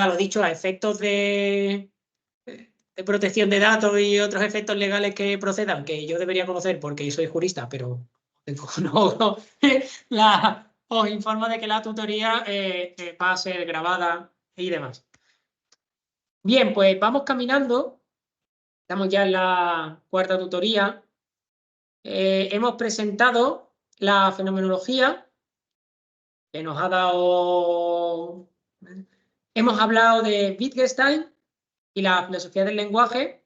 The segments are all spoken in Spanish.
lo dicho, a efectos de protección de datos y otros efectos legales que procedan, que yo debería conocer porque soy jurista, pero no, os informo de que la tutoría va a ser grabada y demás. Bien, pues vamos caminando. Estamos ya en la cuarta tutoría. Hemos presentado la fenomenología que nos ha dado... Hemos hablado de Wittgenstein y la filosofía del lenguaje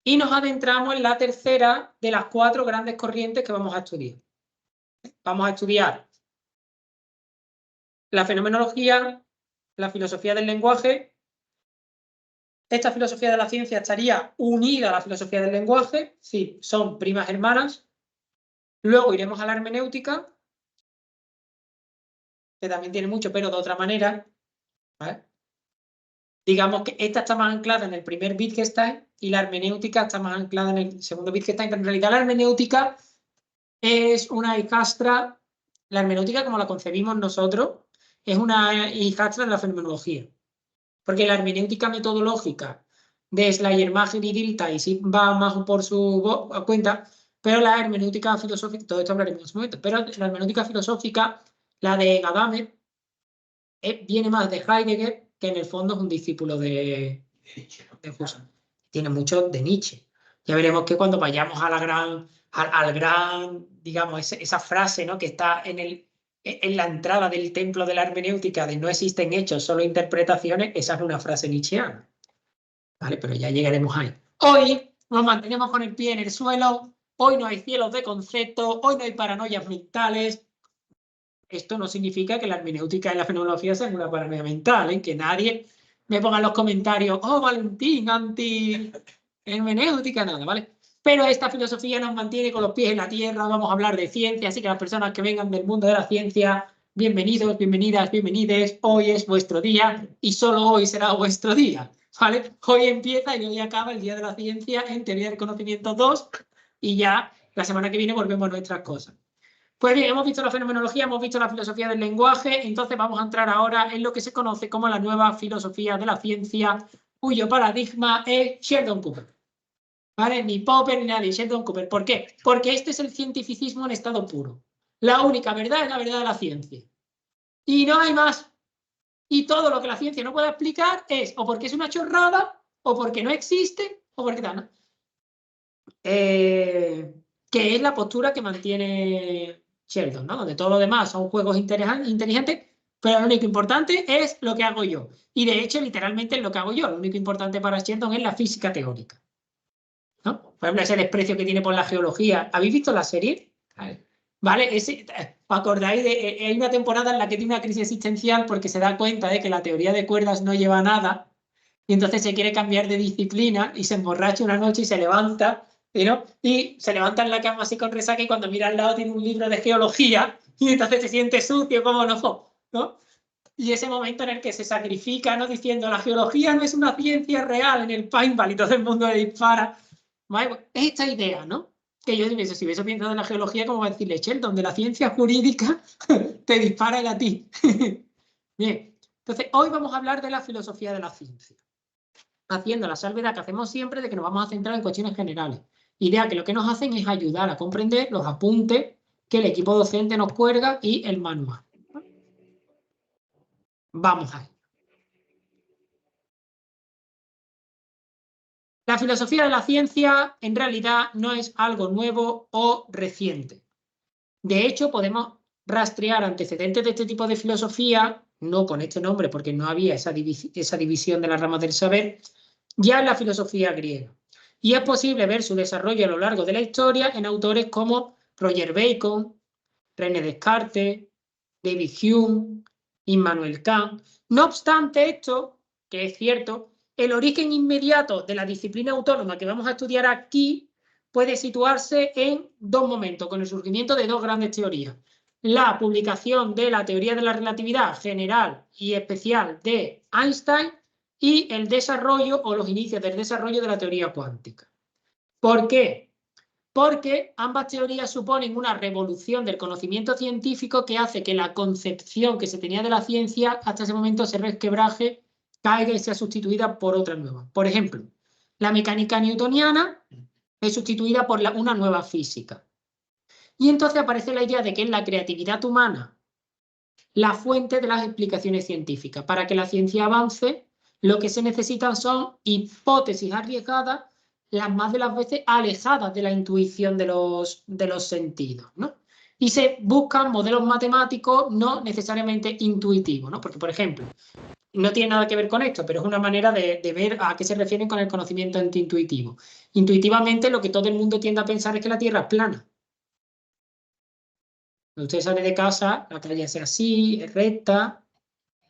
y nos adentramos en la tercera de las 4 grandes corrientes que vamos a estudiar. Vamos a estudiar la fenomenología, la filosofía del lenguaje. Esta filosofía de la ciencia estaría unida a la filosofía del lenguaje, sí, son primas hermanas. Luego iremos a la hermenéutica, que también tiene mucho, pero de otra manera. ¿Vale? Digamos que esta está más anclada en el primer Wittgenstein y la hermenéutica está más anclada en el segundo Wittgenstein, pero en realidad la hermenéutica es una hijastra, la hermenéutica como la concebimos nosotros, es una hijastra de la fenomenología. Porque la hermenéutica metodológica de Schleiermacher y Dilthey va más por su cuenta, pero la hermenéutica filosófica, todo esto hablaremos en su momento, pero la hermenéutica filosófica, la de Gadamer, viene más de Heidegger, que en el fondo es un discípulo de Husserl. Tiene mucho de Nietzsche. Ya veremos que cuando vayamos a al gran, digamos, esa frase, ¿no?, que está en la entrada del templo de la hermenéutica de no existen hechos, solo interpretaciones, esa es una frase nietzscheana. ¿Vale? Pero ya llegaremos ahí. Hoy nos mantenemos con el pie en el suelo, hoy no hay cielos de concepto, hoy no hay paranoias mentales. Esto no significa que la hermenéutica y la fenomenología sean una paranoia mental, ¿eh? Que nadie me ponga en los comentarios, oh, Valentín, anti-hermenéutica, nada, ¿vale? Pero esta filosofía nos mantiene con los pies en la tierra, vamos a hablar de ciencia, así que las personas que vengan del mundo de la ciencia, bienvenidos, bienvenidas, bienvenides, hoy es vuestro día y solo hoy será vuestro día, ¿vale? Hoy empieza y hoy acaba el Día de la Ciencia en Teoría del Conocimiento 2 y ya la semana que viene volvemos a nuestras cosas. Pues bien, hemos visto la fenomenología, hemos visto la filosofía del lenguaje, entonces vamos a entrar ahora en lo que se conoce como la nueva filosofía de la ciencia, cuyo paradigma es Sheldon Cooper. ¿Vale? Ni Popper ni nadie, Sheldon Cooper. ¿Por qué? Porque este es el cientificismo en estado puro. La única verdad es la verdad de la ciencia. Y no hay más. Y todo lo que la ciencia no puede explicar es o porque es una chorrada, o porque no existe, o porque tal, ¿no? Que es la postura que mantiene Sheldon, ¿no? Donde todo lo demás son juegos inteligentes, pero lo único importante es lo que hago yo. Y de hecho, literalmente es lo que hago yo. Lo único importante para Sheldon es la física teórica, ¿no? Por ejemplo, es el desprecio que tiene por la geología. ¿Habéis visto la serie? ¿Vale? ¿Os acordáis hay una temporada en la que tiene una crisis existencial porque se da cuenta de que la teoría de cuerdas no lleva a nada y entonces se quiere cambiar de disciplina y se emborracha una noche y se levanta, ¿no? Y se levanta en la cama así con resaca y cuando mira al lado tiene un libro de geología y entonces se siente sucio como ¿no? Y ese momento en el que se sacrifica, ¿no? Diciendo, la geología no es una ciencia real en el paintball y todo el mundo le dispara. ¿Vale? Es esta idea, ¿no? Que yo digo, si hubiese pensado en la geología, como va a decirle Sheldon, de la ciencia jurídica te disparan a ti. Bien, entonces hoy vamos a hablar de la filosofía de la ciencia, haciendo la salvedad que hacemos siempre de que nos vamos a centrar en cuestiones generales. Idea que lo que nos hacen es ayudar a comprender los apuntes que el equipo docente nos cuelga y el manual. Vamos a ello. La filosofía de la ciencia en realidad no es algo nuevo o reciente. De hecho, podemos rastrear antecedentes de este tipo de filosofía, no con este nombre porque no había esa división de las ramas del saber, ya en la filosofía griega. Y es posible ver su desarrollo a lo largo de la historia en autores como Roger Bacon, René Descartes, David Hume, Immanuel Kant. No obstante esto, que es cierto, el origen inmediato de la disciplina autónoma que vamos a estudiar aquí puede situarse en 2 momentos, con el surgimiento de 2 grandes teorías. La publicación de la teoría de la relatividad general y especial de Einstein y el desarrollo o los inicios del desarrollo de la teoría cuántica. ¿Por qué? porque ambas teorías suponen una revolución del conocimiento científico que hace que la concepción que se tenía de la ciencia hasta ese momento se resquebraje, caiga y sea sustituida por otra nueva. Por ejemplo, la mecánica newtoniana es sustituida por una nueva física. Y entonces aparece la idea de que es la creatividad humana la fuente de las explicaciones científicas. Para que la ciencia avance, lo que se necesitan son hipótesis arriesgadas, las más de las veces alejadas de la intuición de los sentidos, ¿no? Y se buscan modelos matemáticos no necesariamente intuitivos, ¿no? Porque, por ejemplo, no tiene nada que ver con esto, pero es una manera de ver a qué se refieren con el conocimiento intuitivo. Intuitivamente, lo que todo el mundo tiende a pensar es que la Tierra es plana. Usted sale de casa, la calle es así, es recta,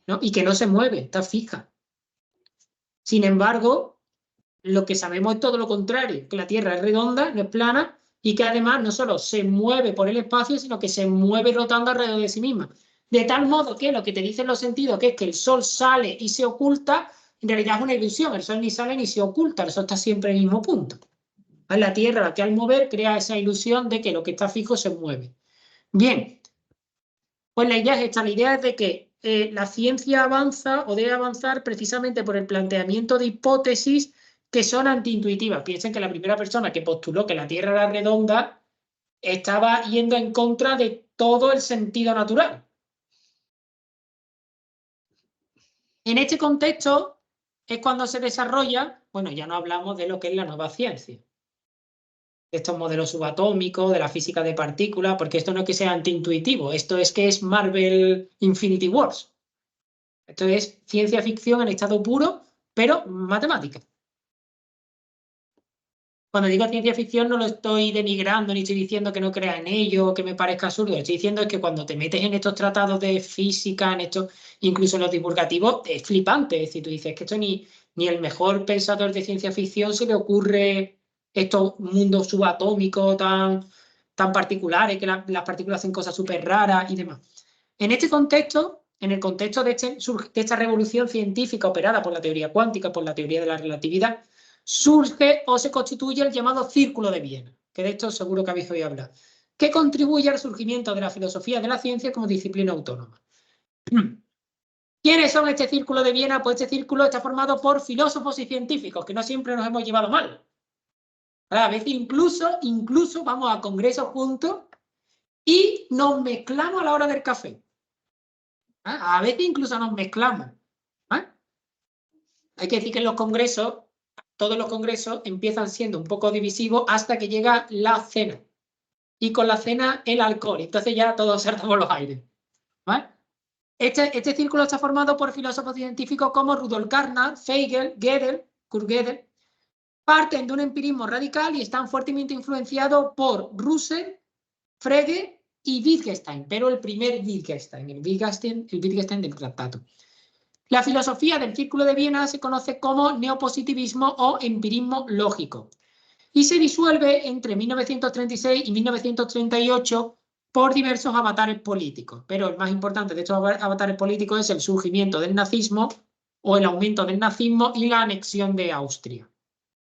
¿no? Y que no se mueve, está fija. Sin embargo, lo que sabemos es todo lo contrario, que la Tierra es redonda, no es plana, y que además no solo se mueve por el espacio, sino que se mueve rotando alrededor de sí misma. De tal modo que lo que te dicen los sentidos, que es que el Sol sale y se oculta, en realidad es una ilusión, el Sol ni sale ni se oculta, el Sol está siempre en el mismo punto. Es la Tierra que al mover crea esa ilusión de que lo que está fijo se mueve. Bien, pues la idea es esta, la idea es de que la ciencia avanza o debe avanzar precisamente por el planteamiento de hipótesis que son antiintuitivas. Piensen que la primera persona que postuló que la Tierra era redonda estaba yendo en contra de todo el sentido natural. En este contexto es cuando se desarrolla, bueno, ya no hablamos de lo que es la nueva ciencia, de estos modelos subatómicos, de la física de partículas, porque esto no es que sea antiintuitivo, esto es que es Marvel Infinity Wars. Esto es ciencia ficción en estado puro, pero matemática. Cuando digo ciencia ficción no lo estoy denigrando ni estoy diciendo que no crea en ello o que me parezca absurdo. Lo que estoy diciendo es que cuando te metes en estos tratados de física, en estos, incluso en los divulgativos, es flipante. Es decir, tú dices que esto ni el mejor pensador de ciencia ficción se le ocurre estos mundos subatómicos tan particulares, que las partículas hacen cosas súper raras y demás. En este contexto, en el contexto de esta revolución científica operada por la teoría cuántica, por la teoría de la relatividad, surge o se constituye el llamado Círculo de Viena, que de esto seguro que habéis oído hablar, que contribuye al surgimiento de la filosofía de la ciencia como disciplina autónoma. ¿Quiénes son este Círculo de Viena? Pues este círculo está formado por filósofos y científicos, que no siempre nos hemos llevado mal. A veces incluso vamos a congresos juntos y nos mezclamos a la hora del café. A veces incluso nos mezclamos. Hay que decir que en los congresos, todos los congresos empiezan siendo un poco divisivos hasta que llega la cena. Y con la cena el alcohol. Entonces ya todos saltamos los aires. ¿Vale? Este círculo está formado por filósofos científicos como Rudolf Carnap, Hegel, Kurt Gödel. Parten de un empirismo radical y están fuertemente influenciados por Russell, Frege y Wittgenstein, pero el primer Wittgenstein, el Wittgenstein del tratado. La filosofía del Círculo de Viena se conoce como neopositivismo o empirismo lógico y se disuelve entre 1936 y 1938 por diversos avatares políticos. Pero el más importante de estos avatares políticos es el surgimiento del nazismo o el aumento del nazismo y la anexión de Austria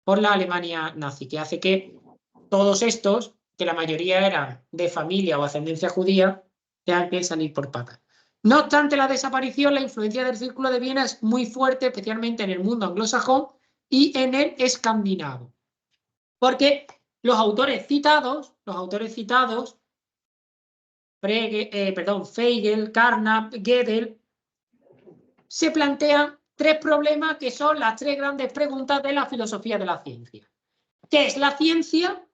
por la Alemania nazi, que hace que todos estos, que la mayoría eran de familia o ascendencia judía, tengan que salir por patas. No obstante la desaparición, la influencia del Círculo de Viena es muy fuerte, especialmente en el mundo anglosajón y en el escandinavo. Porque los autores citados, Hegel, Carnap, Gödel, se plantean tres problemas que son las tres grandes preguntas de la filosofía de la ciencia. ¿Qué es la ciencia?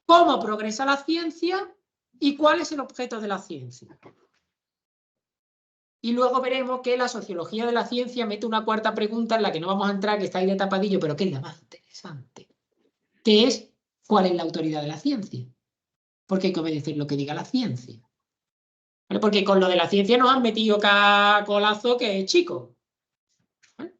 ¿Cómo progresa la ciencia? ¿Y cuál es el objeto de la ciencia? Y luego veremos que la sociología de la ciencia mete una cuarta pregunta en la que no vamos a entrar, que está ahí de tapadillo, pero que es la más interesante, que es ¿cuál es la autoridad de la ciencia? Porque hay que obedecer lo que diga la ciencia. ¿Vale? Porque con lo de la ciencia nos han metido cada colazo que es chico. ¿Vale?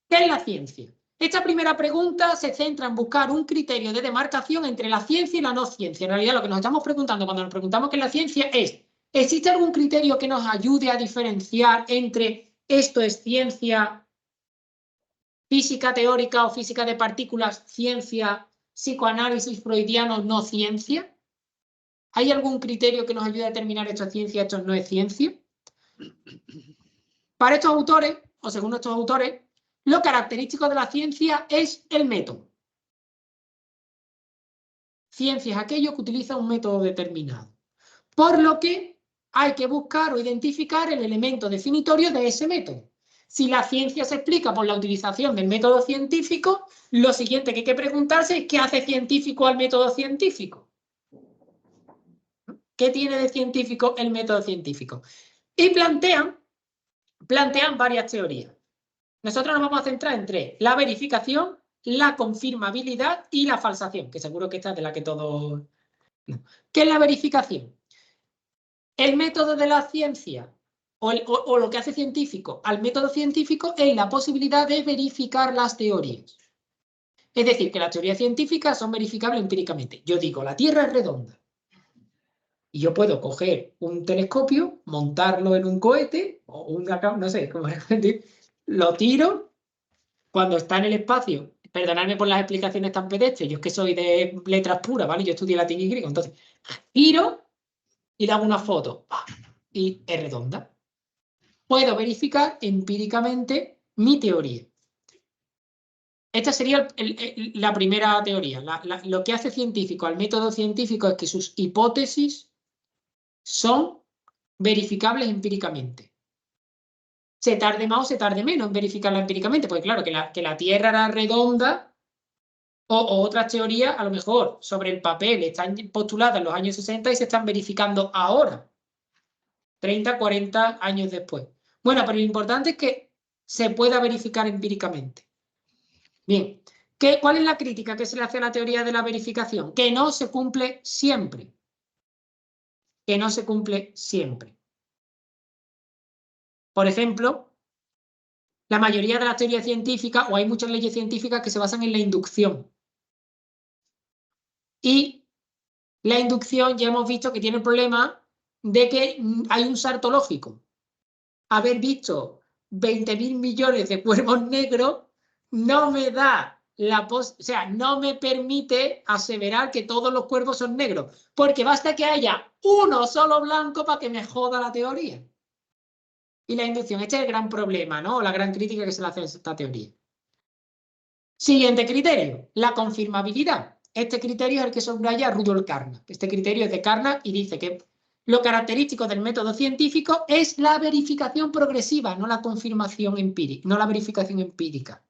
¿Qué es la ciencia? Esta primera pregunta se centra en buscar un criterio de demarcación entre la ciencia y la no ciencia. En realidad lo que nos estamos preguntando cuando nos preguntamos qué es la ciencia es, ¿existe algún criterio que nos ayude a diferenciar entre esto es ciencia física teórica o física de partículas, ciencia psicoanálisis freudiano no ciencia? ¿Hay algún criterio que nos ayude a determinar esto es ciencia, esto no es ciencia? Para estos autores, o según estos autores, lo característico de la ciencia es el método. Ciencia es aquello que utiliza un método determinado. Por lo que hay que buscar o identificar el elemento definitorio de ese método. Si la ciencia se explica por la utilización del método científico, lo siguiente que hay que preguntarse es ¿qué hace científico al método científico? ¿Qué tiene de científico el método científico? Y plantean varias teorías. Nosotros nos vamos a centrar en tres: la verificación, la confirmabilidad y la falsación, que seguro que esta es de la que todos... ¿Qué es la verificación? El método de la ciencia o lo que hace científico al método científico es la posibilidad de verificar las teorías. Es decir, que las teorías científicas son verificables empíricamente. Yo digo, la Tierra es redonda. Y yo puedo coger un telescopio, montarlo en un cohete o una, no sé, como lo tiro cuando está en el espacio. Perdonadme por las explicaciones tan pedestres, yo es que soy de letras puras, ¿vale? Yo estudié latín y griego, entonces tiro y le hago una foto y es redonda. Puedo verificar empíricamente mi teoría. Esta sería la primera teoría. Lo que hace científico al método científico es que sus hipótesis son verificables empíricamente. Se tarde más o se tarde menos en verificarla empíricamente, porque claro, que la Tierra era redonda o otras teorías, a lo mejor, sobre el papel están postuladas en los años 60 y se están verificando ahora, 30, 40 años después. Bueno, pero lo importante es que se pueda verificar empíricamente. Bien, ¿cuál es la crítica que se le hace a la teoría de la verificación? Que no se cumple siempre. Que no se cumple siempre. Por ejemplo, la mayoría de las teorías científicas, o hay muchas leyes científicas que se basan en la inducción. Y la inducción ya hemos visto que tiene el problema de que hay un salto lógico. Haber visto 20.000 millones de cuervos negros no me da no me permite aseverar que todos los cuervos son negros, porque basta que haya uno solo blanco para que me joda la teoría. Y la inducción, este es el gran problema, ¿no? La gran crítica que se le hace a esta teoría. Siguiente criterio, la confirmabilidad. Este criterio es el que subraya Rudolf Carnap. Este criterio es de Carnap y dice que lo característico del método científico es la verificación progresiva, no la confirmación empírica, no la verificación empírica,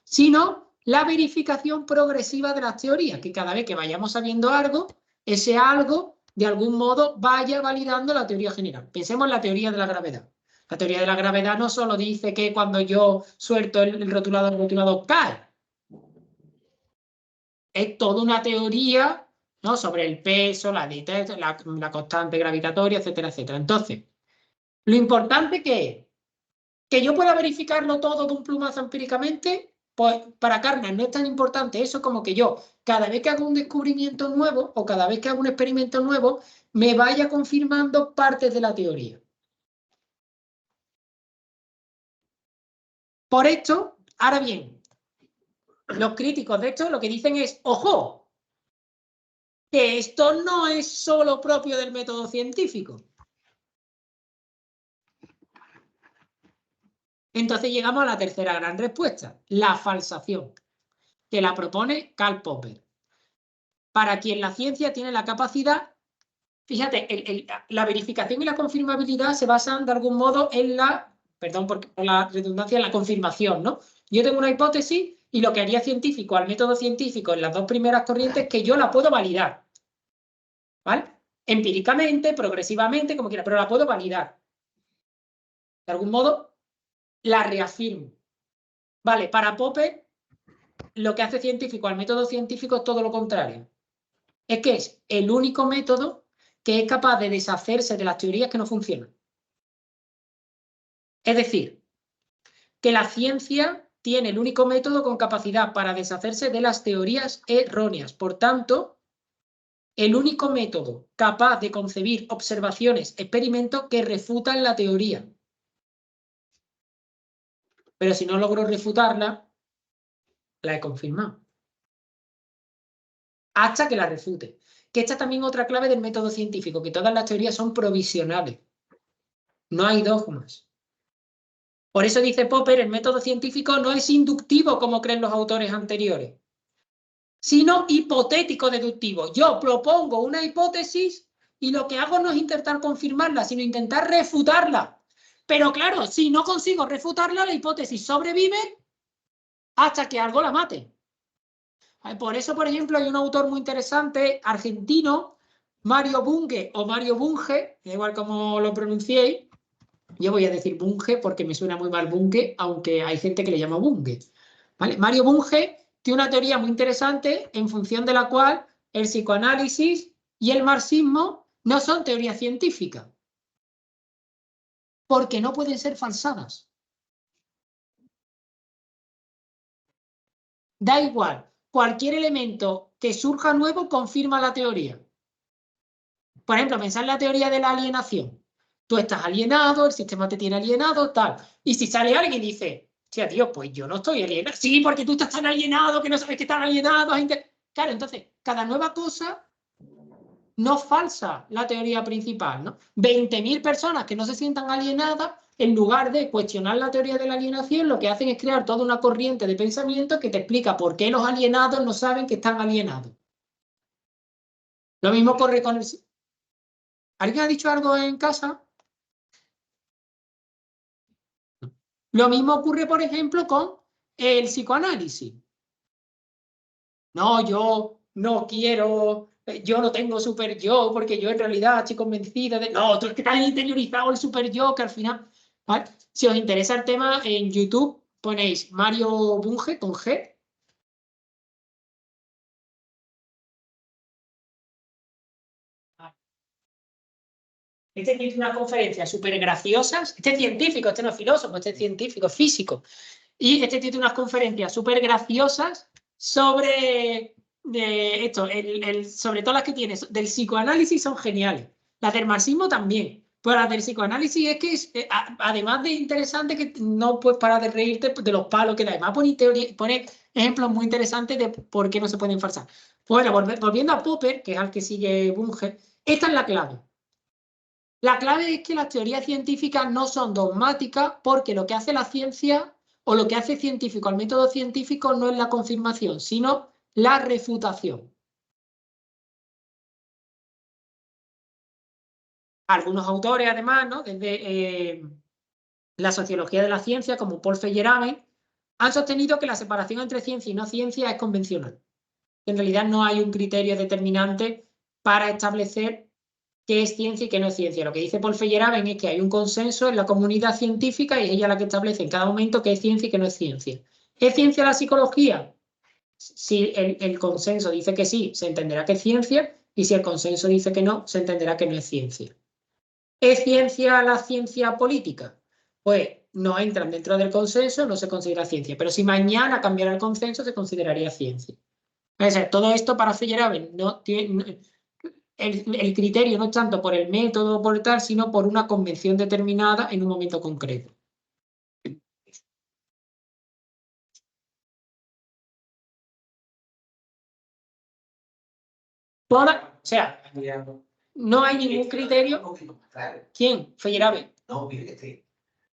sino la verificación progresiva de las teorías, que cada vez que vayamos sabiendo algo, ese algo, de algún modo, vaya validando la teoría general. Pensemos en la teoría de la gravedad. La teoría de la gravedad no solo dice que cuando yo suelto el rotulador cae. Es toda una teoría, ¿no?, sobre el peso, la constante gravitatoria, etcétera, etcétera. Entonces, lo importante que yo pueda verificarlo todo de un plumazo empíricamente, pues para Carnap no es tan importante eso como que yo, cada vez que hago un descubrimiento nuevo o cada vez que hago un experimento nuevo, me vaya confirmando partes de la teoría. Por esto, ahora bien, los críticos de esto lo que dicen es, ojo, que esto no es solo propio del método científico. Entonces llegamos a la tercera gran respuesta, la falsación, que la propone Karl Popper. Para quien la ciencia tiene la capacidad, fíjate, la verificación y la confirmabilidad se basan de algún modo en perdón por la redundancia, en la confirmación, ¿no? Yo tengo una hipótesis y lo que haría científico al método científico en las dos primeras corrientes es que yo la puedo validar, ¿vale? Empíricamente, progresivamente, como quiera, pero la puedo validar. De algún modo, la reafirmo. Vale, para Popper, lo que hace científico al método científico es todo lo contrario. Es que es el único método que es capaz de deshacerse de las teorías que no funcionan. Es decir, que la ciencia tiene el único método con capacidad para deshacerse de las teorías erróneas. Por tanto, el único método capaz de concebir observaciones, experimentos que refutan la teoría. Pero si no logro refutarla, la he confirmado. hasta que la refute. Que esta es también otra clave del método científico, que todas las teorías son provisionales. No hay dogmas. Por eso dice Popper, el método científico no es inductivo como creen los autores anteriores, sino hipotético-deductivo. Yo propongo una hipótesis y lo que hago no es intentar confirmarla, sino intentar refutarla. Pero claro, si no consigo refutarla, la hipótesis sobrevive hasta que algo la mate. Por eso, por ejemplo, hay un autor muy interesante, argentino, Mario Bunge o Mario Bunge, da igual como lo pronunciéis. Yo voy a decir Bunge porque me suena muy mal Bunge, aunque hay gente que le llama Bunge. ¿Vale? Mario Bunge tiene una teoría muy interesante en función de la cual el psicoanálisis y el marxismo no son teorías científicas, porque no pueden ser falsadas. Da igual, cualquier elemento que surja nuevo confirma la teoría. Por ejemplo, pensar en la teoría de la alienación. Tú estás alienado, el sistema te tiene alienado, tal. Y si sale alguien y dice, tía, tío, pues yo no estoy alienado. Sí, porque tú estás tan alienado que no sabes que están alienados. Claro, entonces, cada nueva cosa no falsa la teoría principal, ¿no? 20.000 personas que no se sientan alienadas, en lugar de cuestionar la teoría de la alienación, lo que hacen es crear toda una corriente de pensamiento que te explica por qué los alienados no saben que están alienados. Lo mismo ocurre con el... ¿Alguien ha dicho algo en casa? Lo mismo ocurre, por ejemplo, con el psicoanálisis. No, yo no quiero, yo no tengo super yo, porque yo en realidad estoy convencida de... No, tú es que estás interiorizado el super yo, que al final... ¿Vale? Si os interesa el tema, en YouTube ponéis Mario Bunge con G. Este tiene unas conferencias súper graciosas. Este es científico, este no es filósofo, este es científico, físico. Y este tiene unas conferencias súper graciosas sobre esto, sobre todo las que tiene del psicoanálisis son geniales. Las del marxismo también. Pero las del psicoanálisis es que, además de interesante, que no puedes parar de reírte de los palos que da. Además pone ejemplos muy interesantes de por qué no se pueden falsar. Bueno, volviendo a Popper, que es al que sigue Bunge, esta es la clave. La clave es que las teorías científicas no son dogmáticas porque lo que hace la ciencia o lo que hace científico al método científico no es la confirmación, sino la refutación. Algunos autores, además, ¿no? Desde la sociología de la ciencia, como Paul Feyerabend, han sostenido que la separación entre ciencia y no ciencia es convencional. En realidad no hay un criterio determinante para establecer qué es ciencia y qué no es ciencia. Lo que dice Paul Feyerabend es que hay un consenso en la comunidad científica y es ella la que establece en cada momento qué es ciencia y qué no es ciencia. ¿Es ciencia la psicología? Si el consenso dice que sí, se entenderá que es ciencia, y si el consenso dice que no, se entenderá que no es ciencia. ¿Es ciencia la ciencia política? Pues no entran dentro del consenso, no se considera ciencia, pero si mañana cambiara el consenso, se consideraría ciencia. Es decir, todo esto para Feyerabend no tiene... El criterio no es tanto por el método o por tal, sino por una convención determinada en un momento concreto. O sea, no hay ningún criterio. ¿Quién? Feyerabend. No, mire,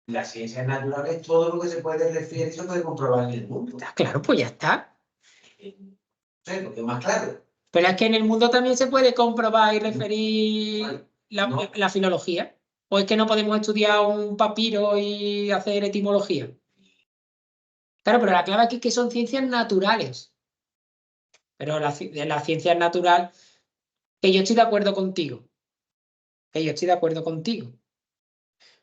las ciencias naturales, todo lo que se puede referir se puede comprobar en el mundo. Claro, pues ya está. Sí, porque es más claro. Pero es que en el mundo también se puede comprobar y referir la filología. ¿O es que no podemos estudiar un papiro y hacer etimología? Claro, pero la clave aquí es que son ciencias naturales. Pero la ciencia natural, que yo estoy de acuerdo contigo. Que yo estoy de acuerdo contigo.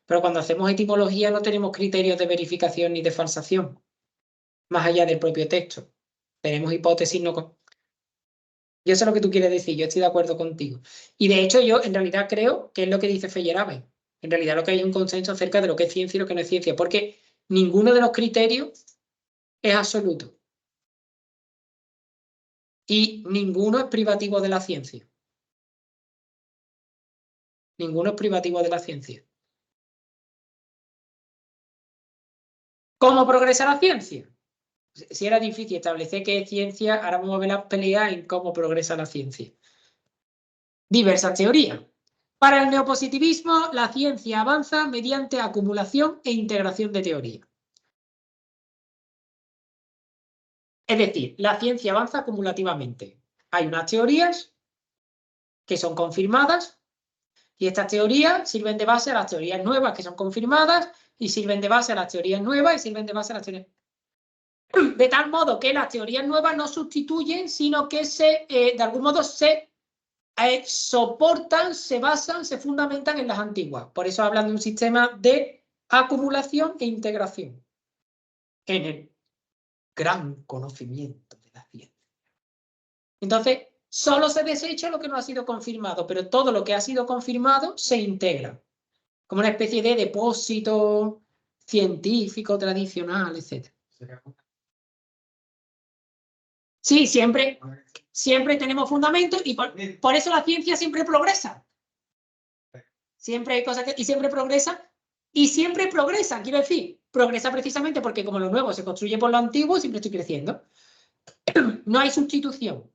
Pero cuando hacemos etimología no tenemos criterios de verificación ni de falsación, más allá del propio texto. Tenemos hipótesis no... Yo sé lo que tú quieres decir, yo estoy de acuerdo contigo. Y de hecho yo en realidad creo que es lo que dice Feyerabend. En realidad lo que hay un consenso acerca de lo que es ciencia y lo que no es ciencia, porque ninguno de los criterios es absoluto. Y ninguno es privativo de la ciencia. Ninguno es privativo de la ciencia. ¿Cómo progresa la ciencia? Si era difícil establecer qué es ciencia, ahora vamos a ver las peleas en cómo progresa la ciencia. Diversas teorías. Para el neopositivismo, la ciencia avanza mediante acumulación e integración de teorías. Es decir, la ciencia avanza acumulativamente. Hay unas teorías que son confirmadas y estas teorías sirven de base a las teorías nuevas que son confirmadas y sirven de base a las teorías nuevas y sirven de base a las teorías. De tal modo que las teorías nuevas no sustituyen, sino que de algún modo se soportan, se basan, se fundamentan en las antiguas. Por eso hablan de un sistema de acumulación e integración en el gran conocimiento de la ciencia. Entonces, solo se desecha lo que no ha sido confirmado, pero todo lo que ha sido confirmado se integra, como una especie de depósito científico, tradicional, etc. Sí, siempre tenemos fundamentos y por eso la ciencia siempre progresa. Siempre hay cosas y siempre progresa. Y siempre progresa, quiero decir, progresa precisamente porque como lo nuevo se construye por lo antiguo, siempre estoy creciendo. No hay sustitución.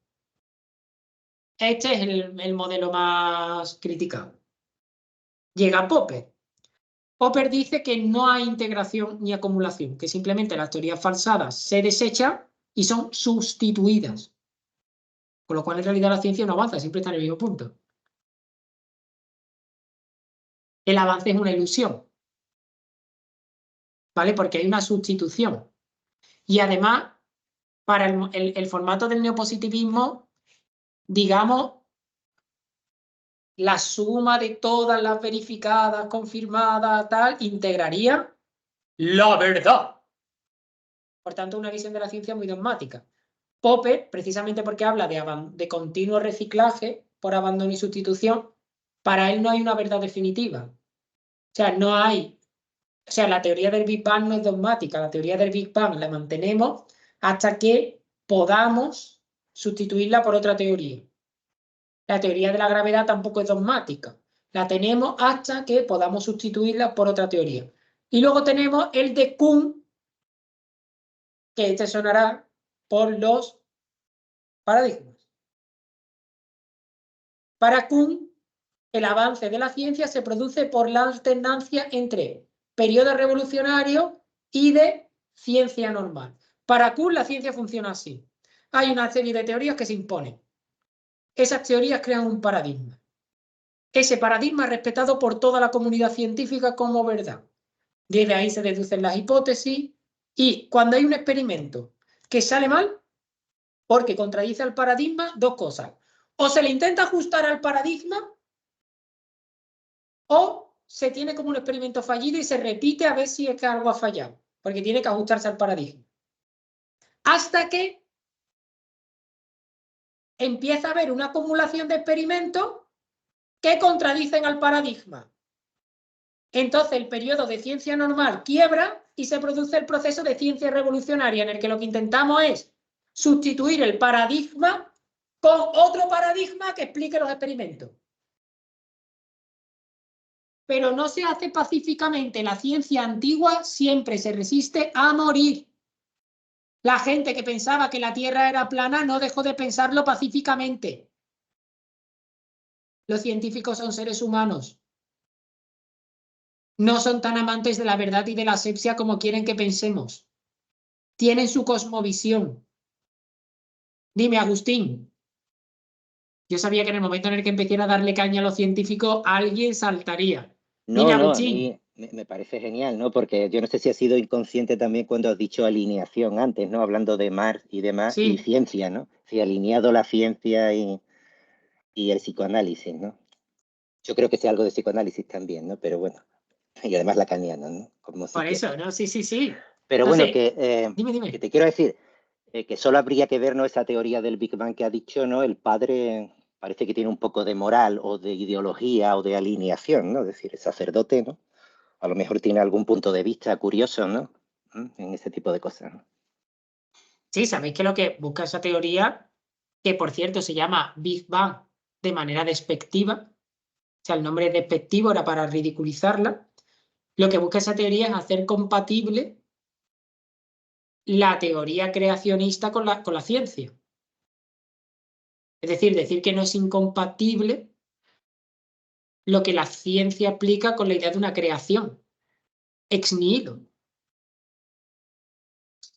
Este es el modelo más criticado. Llega Popper. Popper dice que no hay integración ni acumulación, que simplemente las teorías falsadas se desechan y son sustituidas. Con lo cual, en realidad, la ciencia no avanza, siempre está en el mismo punto. El avance es una ilusión, ¿vale? Porque hay una sustitución. Y además, para el formato del neopositivismo, digamos, la suma de todas las verificadas, confirmadas, tal, integraría la verdad. Por tanto, una visión de la ciencia muy dogmática. Popper, precisamente porque habla de continuo reciclaje por abandono y sustitución, para él no hay una verdad definitiva. O sea, no hay... O sea, la teoría del Big Bang no es dogmática. La teoría del Big Bang la mantenemos hasta que podamos sustituirla por otra teoría. La teoría de la gravedad tampoco es dogmática. La tenemos hasta que podamos sustituirla por otra teoría. Y luego tenemos el de Kuhn, que este sonará por los paradigmas. Para Kuhn, el avance de la ciencia se produce por la alternancia entre periodo revolucionario y de ciencia normal. Para Kuhn, la ciencia funciona así. Hay una serie de teorías que se imponen. Esas teorías crean un paradigma. Ese paradigma es respetado por toda la comunidad científica como verdad. Desde ahí se deducen las hipótesis y cuando hay un experimento que sale mal, porque contradice el paradigma, dos cosas. O se le intenta ajustar al paradigma o se tiene como un experimento fallido y se repite a ver si es que algo ha fallado, porque tiene que ajustarse al paradigma. Hasta que empieza a haber una acumulación de experimentos que contradicen al paradigma. Entonces el periodo de ciencia normal quiebra y se produce el proceso de ciencia revolucionaria, en el que lo que intentamos es sustituir el paradigma con otro paradigma que explique los experimentos. Pero no se hace pacíficamente. La ciencia antigua siempre se resiste a morir. La gente que pensaba que la Tierra era plana no dejó de pensarlo pacíficamente. Los científicos son seres humanos. No son tan amantes de la verdad y de la asepsia como quieren que pensemos. Tienen su cosmovisión. Dime, Agustín. Yo sabía que en el momento en el que empezara a darle caña a los científicos, alguien saltaría. Dime, No, a Agustín. mí me parece genial, ¿no? Porque yo no sé si has sido inconsciente también cuando has dicho alineación antes, ¿no? Hablando de Marx y demás, y Sí. ciencia, ¿no? Sí, alineado la ciencia y el psicoanálisis, ¿no? Yo creo que sea algo de psicoanálisis también, ¿no? Pero bueno, y además lacaniano, ¿no? Como Por psique. eso, ¿no? Sí, sí, sí. Pero Entonces, bueno, dime. que te quiero decir que solo habría que ver, ¿no? Esa teoría del Big Bang que ha dicho, ¿no? El padre parece que tiene un poco de moral o de ideología o de alineación, ¿no? Es decir, el sacerdote, ¿no? A lo mejor tiene algún punto de vista curioso, ¿no? En ese tipo de cosas, ¿no? Sí, sabéis que lo que busca esa teoría, que por cierto se llama Big Bang de manera despectiva, o sea, el nombre despectivo era para ridiculizarla, lo que busca esa teoría es hacer compatible la teoría creacionista con la ciencia. Es decir que no es incompatible lo que la ciencia aplica con la idea de una creación ex nihilo.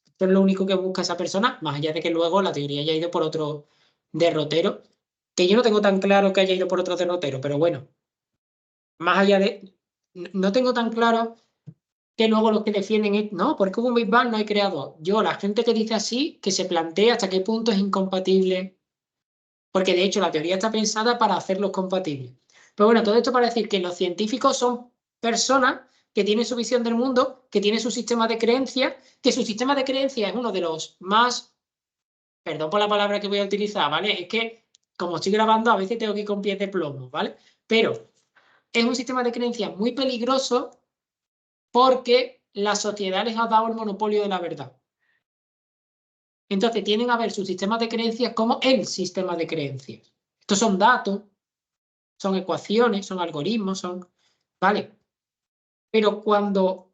Esto es lo único que busca esa persona, más allá de que luego la teoría haya ido por otro derrotero, que yo no tengo tan claro que haya ido por otro derrotero, pero bueno, más allá de... No tengo tan claro que luego los que defienden es, no, porque hubo un Big Bang, no hay creador. Yo, la gente que dice así, que se plantea hasta qué punto es incompatible, porque de hecho la teoría está pensada para hacerlos compatibles. Pero bueno, todo esto para decir que los científicos son personas que tienen su visión del mundo, que tienen su sistema de creencias, que su sistema de creencias es uno de los más, perdón por la palabra que voy a utilizar, ¿vale? Es que como estoy grabando a veces tengo que ir con pies de plomo, ¿vale? Pero es un sistema de creencias muy peligroso porque la sociedad les ha dado el monopolio de la verdad. Entonces tienen a ver sus sistemas de creencias como el sistema de creencias. Estos son datos, son ecuaciones, son algoritmos, son... ¿Vale? Pero cuando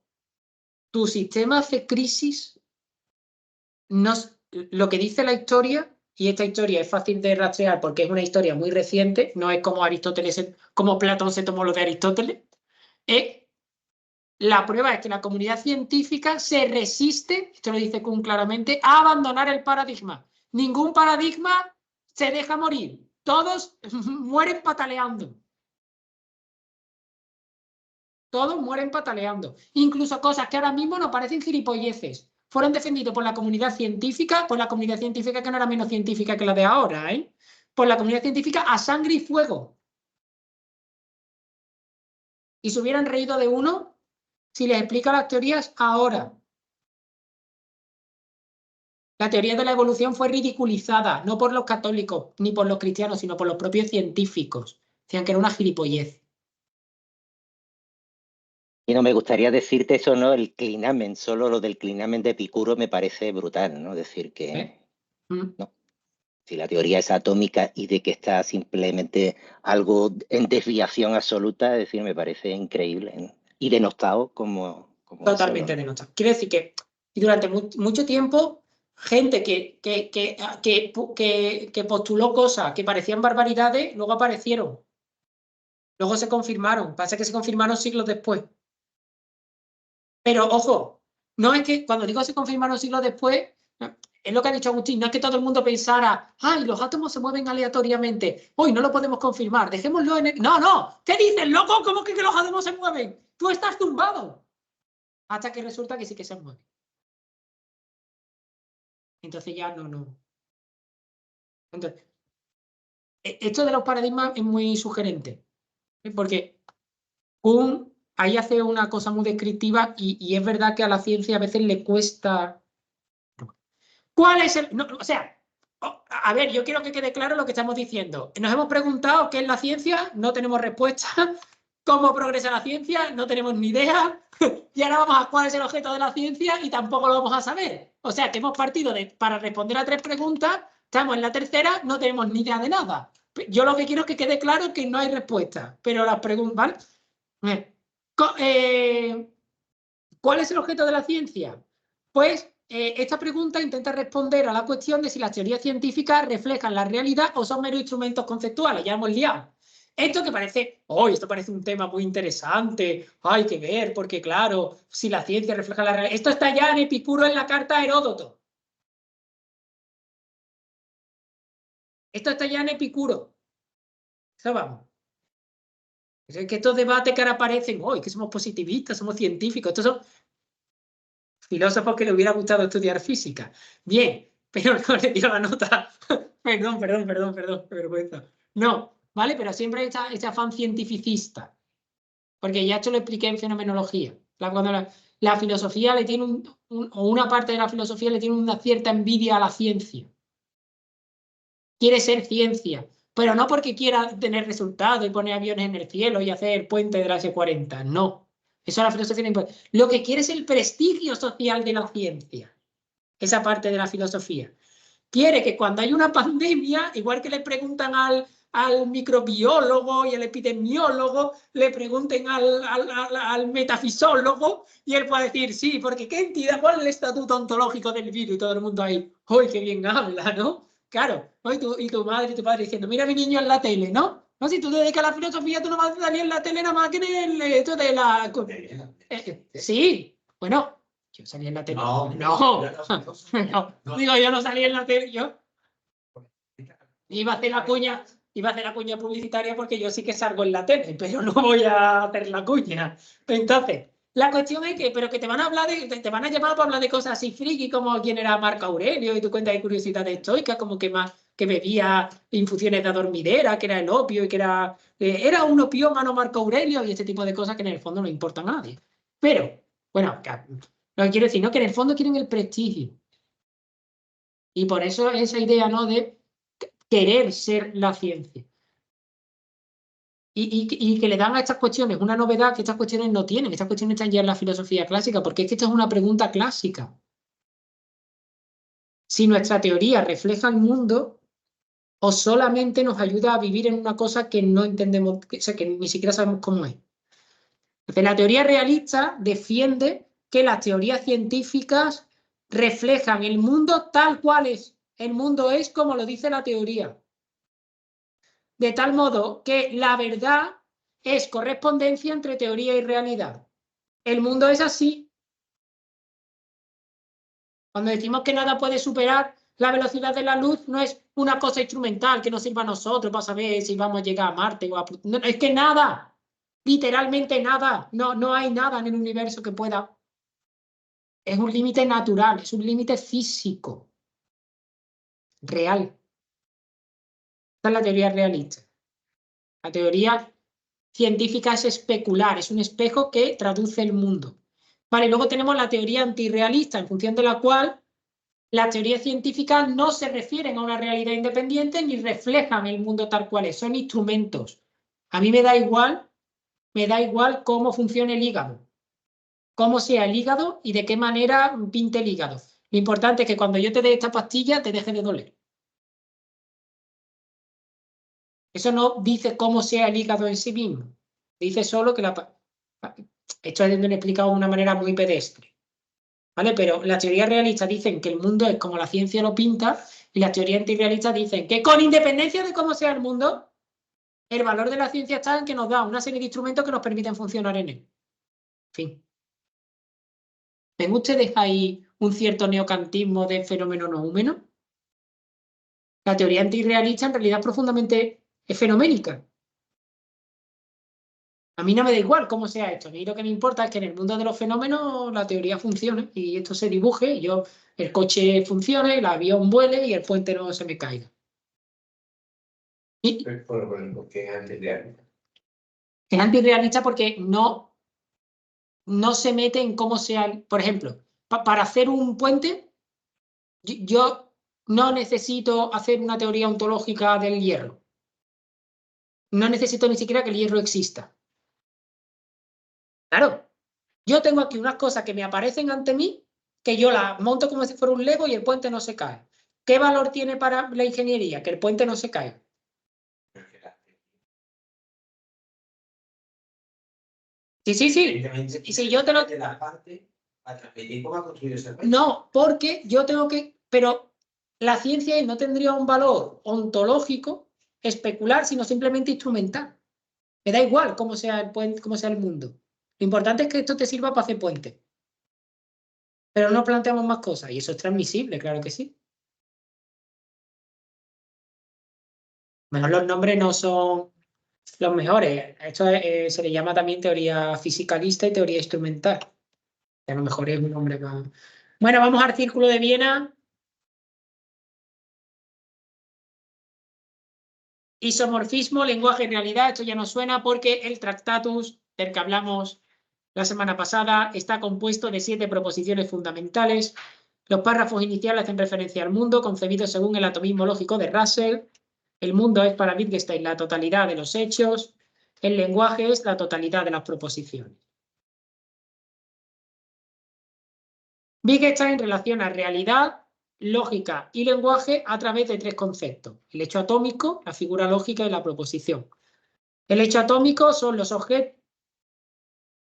tu sistema hace crisis, lo que dice la historia, y esta historia es fácil de rastrear porque es una historia muy reciente, no es como Aristóteles, como Platón se tomó lo de Aristóteles, la prueba es que la comunidad científica se resiste, esto lo dice Kuhn claramente, a abandonar el paradigma. Ningún paradigma se deja morir. Todos mueren pataleando. Todos mueren pataleando. Incluso cosas que ahora mismo nos parecen gilipolleces. Fueron defendidos por la comunidad científica que no era menos científica que la de ahora, ¿eh? Por la comunidad científica a sangre y fuego. Y se hubieran reído de uno si les explica las teorías ahora. La teoría de la evolución fue ridiculizada, no por los católicos ni por los cristianos, sino por los propios científicos. Decían que era una gilipollez. Y no me gustaría decirte eso, ¿no? El clinamen, solo lo del clinamen de Epicuro me parece brutal, ¿no? Decir que, no, si la teoría es atómica y de que está simplemente algo en desviación absoluta, es decir, me parece increíble, ¿no? Y denostado como Totalmente eso, ¿no? denostado. Quiere decir que durante mucho tiempo, gente que postuló cosas que parecían barbaridades, luego aparecieron. Luego se confirmaron. Pasa que se confirmaron siglos después. Pero, ojo, no es que cuando digo se confirmaron siglos después, es lo que ha dicho Agustín, no es que todo el mundo pensara, ay, los átomos se mueven aleatoriamente, hoy no lo podemos confirmar, dejémoslo en el... No, no, ¿qué dices, loco? ¿Cómo que los átomos se mueven? Tú estás tumbado. Hasta que resulta que sí que se mueven. Entonces ya no. Entonces, esto de los paradigmas es muy sugerente, porque ahí hace una cosa muy descriptiva y es verdad que a la ciencia a veces le cuesta... ¿Cuál es el...? No, o sea, a ver, yo quiero que quede claro lo que estamos diciendo. Nos hemos preguntado qué es la ciencia, no tenemos respuesta. ¿Cómo progresa la ciencia? No tenemos ni idea. Y ahora vamos a cuál es el objeto de la ciencia y tampoco lo vamos a saber. O sea, que hemos partido para responder a 3 preguntas, estamos en la tercera, no tenemos ni idea de nada. Yo lo que quiero es que quede claro que no hay respuesta. Pero las preguntas, ¿vale? ¿Cuál es el objeto de la ciencia? Pues esta pregunta intenta responder a la cuestión de si las teorías científicas reflejan la realidad o son meros instrumentos conceptuales. Ya hemos liado. Esto que parece, esto parece un tema muy interesante, hay que ver, porque claro, si la ciencia refleja la realidad. Esto está ya en Epicuro en la carta a Heródoto. Esto está ya en Epicuro. Eso vamos. Es que estos debates que ahora aparecen, que somos positivistas, somos científicos, estos son filósofos que le hubiera gustado estudiar física. Bien, pero no le dio la nota. Perdón, qué vergüenza. No, ¿vale? Pero siempre hay este afán cientificista. Porque ya esto lo expliqué en fenomenología. Cuando la filosofía le tiene o una parte de la filosofía le tiene una cierta envidia a la ciencia. Quiere ser ciencia, pero no porque quiera tener resultados y poner aviones en el cielo y hacer puente de la S40. No. Eso es la filosofía no importa. Lo que quiere es el prestigio social de la ciencia. Esa parte de la filosofía. Quiere que cuando hay una pandemia, igual que le preguntan al microbiólogo y al epidemiólogo, le pregunten al metafisólogo y él puede decir, sí, porque ¿qué entidad? ¿Cuál es el estatuto ontológico del virus? Y todo el mundo ahí, ¡uy, qué bien habla!, ¿no? Claro, y tu madre y tu padre diciendo, mira mi niño en la tele, ¿no? No, si tú te dedicas a la filosofía, tú no vas a salir en la tele nada más que en el hecho de la... sí, bueno, yo salí en la tele. No, digo, yo no salí en la tele, yo iba a hacer la cuña publicitaria porque yo sí que salgo en la tele, pero no voy a hacer la cuña. Entonces, la cuestión es que, pero que te van a hablar te van a llamar para hablar de cosas así friki como quién era Marco Aurelio y tú cuentas de curiosidades estoicas, como que bebía infusiones de adormidera, que era el opio y que era un opiómano Marco Aurelio y este tipo de cosas que en el fondo no importan a nadie. Pero, bueno, lo que quiero decir, ¿no? Que en el fondo quieren el prestigio. Y por eso esa idea, ¿no? De querer ser la ciencia. Y que le dan a estas cuestiones una novedad que estas cuestiones no tienen. Estas cuestiones están ya en la filosofía clásica, porque es que esta es una pregunta clásica. Si nuestra teoría refleja el mundo o solamente nos ayuda a vivir en una cosa que no entendemos, o sea, que ni siquiera sabemos cómo es. Entonces, la teoría realista defiende que las teorías científicas reflejan el mundo tal cual es. El mundo es como lo dice la teoría. De tal modo que la verdad es correspondencia entre teoría y realidad. El mundo es así. Cuando decimos que nada puede superar la velocidad de la luz, no es una cosa instrumental que nos sirva a nosotros para saber si vamos a llegar a Marte o a Plutón. No, es que nada, literalmente nada, no hay nada en el universo que pueda. Es un límite natural, es un límite físico, real. Esta es la teoría realista. La teoría científica es especular, es un espejo que traduce el mundo. Vale, luego tenemos la teoría antirrealista, en función de la cual las teorías científicas no se refieren a una realidad independiente ni reflejan el mundo tal cual es, son instrumentos. A mí me da igual cómo funciona el hígado, cómo sea el hígado y de qué manera pinte el hígado. Lo importante es que cuando yo te dé esta pastilla te deje de doler. Eso no dice cómo sea el hígado en sí mismo. Dice solo que esto es explicado de una manera muy pedestre. ¿Vale? Pero las teorías realistas dicen que el mundo es como la ciencia lo pinta y las teorías antirrealistas dicen que con independencia de cómo sea el mundo, el valor de la ciencia está en que nos da una serie de instrumentos que nos permiten funcionar en él. En fin. ¿Ven ustedes ahí un cierto neocantismo de fenómeno no humano? La teoría antirrealista en realidad es profundamente fenoménica. A mí no me da igual cómo sea esto. A mí lo que me importa es que en el mundo de los fenómenos la teoría funcione y esto se dibuje y el coche funcione, el avión vuele y el puente no se me caiga. Porque es antirrealista. Es antirrealista porque no se mete en cómo sea. Por ejemplo, para hacer un puente, yo no necesito hacer una teoría ontológica del hierro. No necesito ni siquiera que el hierro exista. Claro, yo tengo aquí unas cosas que me aparecen ante mí, que yo las monto como si fuera un Lego y el puente no se cae. ¿Qué valor tiene para la ingeniería? Que el puente no se caiga. Sí. Y si yo te lo... No, porque yo tengo que... Pero la ciencia no tendría un valor ontológico, especular, sino simplemente instrumental. Me da igual cómo sea el puente, cómo sea el mundo. Lo importante es que esto te sirva para hacer puentes. Pero no planteamos más cosas. Y eso es transmisible, claro que sí. Mejor los nombres no son los mejores. Esto se le llama también teoría fisicalista y teoría instrumental. A lo mejor es un nombre más... Bueno, vamos al Círculo de Viena. Isomorfismo, lenguaje y realidad. Esto ya nos suena porque el Tractatus, del que hablamos la semana pasada, está compuesto de 7 proposiciones fundamentales. Los párrafos iniciales hacen referencia al mundo, concebido según el atomismo lógico de Russell. El mundo es para Wittgenstein la totalidad de los hechos. El lenguaje es la totalidad de las proposiciones. Wittgenstein relaciona realidad lógica y lenguaje a través de tres conceptos: el hecho atómico, la figura lógica y la proposición. El hecho atómico son los objetos.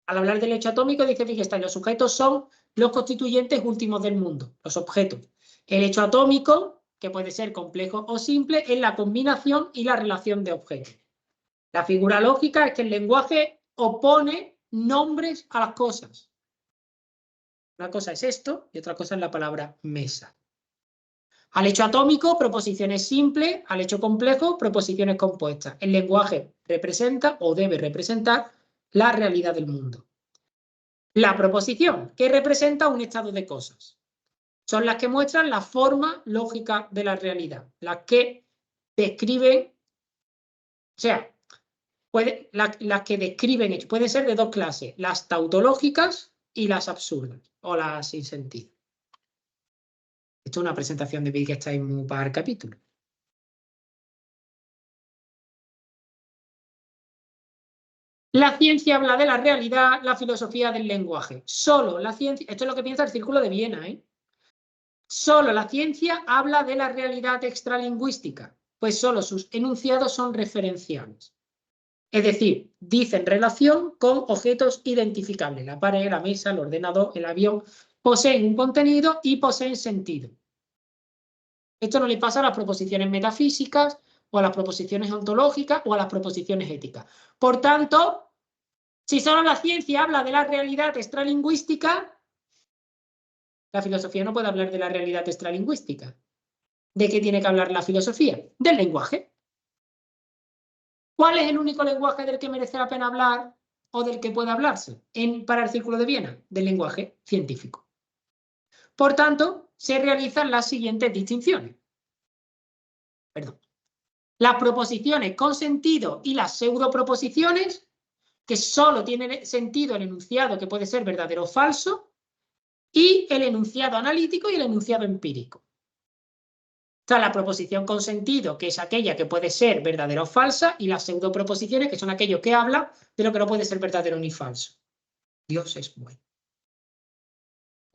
Al hablar del hecho atómico, dice Wittgenstein, los sujetos son los constituyentes últimos del mundo, los objetos. El hecho atómico, que puede ser complejo o simple, es la combinación y la relación de objetos. La figura lógica es que el lenguaje opone nombres a las cosas. Una cosa es esto y otra cosa es la palabra mesa. Al hecho atómico, proposiciones simples; al hecho complejo, proposiciones compuestas. El lenguaje representa o debe representar la realidad del mundo. La proposición, que representa un estado de cosas, son las que muestran la forma lógica de la realidad, las que describen, o sea, las que describen, pueden ser de dos clases: las tautológicas y las absurdas, o las sin sentido. Esto es una presentación de Wittgenstein muy para el capítulo. La ciencia habla de la realidad, la filosofía del lenguaje. Solo la ciencia, esto es lo que piensa el Círculo de Viena, Solo la ciencia habla de la realidad extralingüística, pues solo sus enunciados son referenciales. Es decir, dicen relación con objetos identificables. La pared, la mesa, el ordenador, el avión poseen un contenido y poseen sentido. Esto no le pasa a las proposiciones metafísicas o a las proposiciones ontológicas o a las proposiciones éticas. Por tanto, si solo la ciencia habla de la realidad extralingüística, la filosofía no puede hablar de la realidad extralingüística. ¿De qué tiene que hablar la filosofía? Del lenguaje. ¿Cuál es el único lenguaje del que merece la pena hablar o del que puede hablarse para el Círculo de Viena? Del lenguaje científico. Por tanto, se realizan las siguientes distinciones. Las proposiciones con sentido y las pseudoproposiciones, que solo tienen sentido el enunciado que puede ser verdadero o falso, y el enunciado analítico y el enunciado empírico. Está la proposición con sentido, que es aquella que puede ser verdadera o falsa, y las pseudoproposiciones, que son aquellos que hablan de lo que no puede ser verdadero ni falso. Dios es bueno.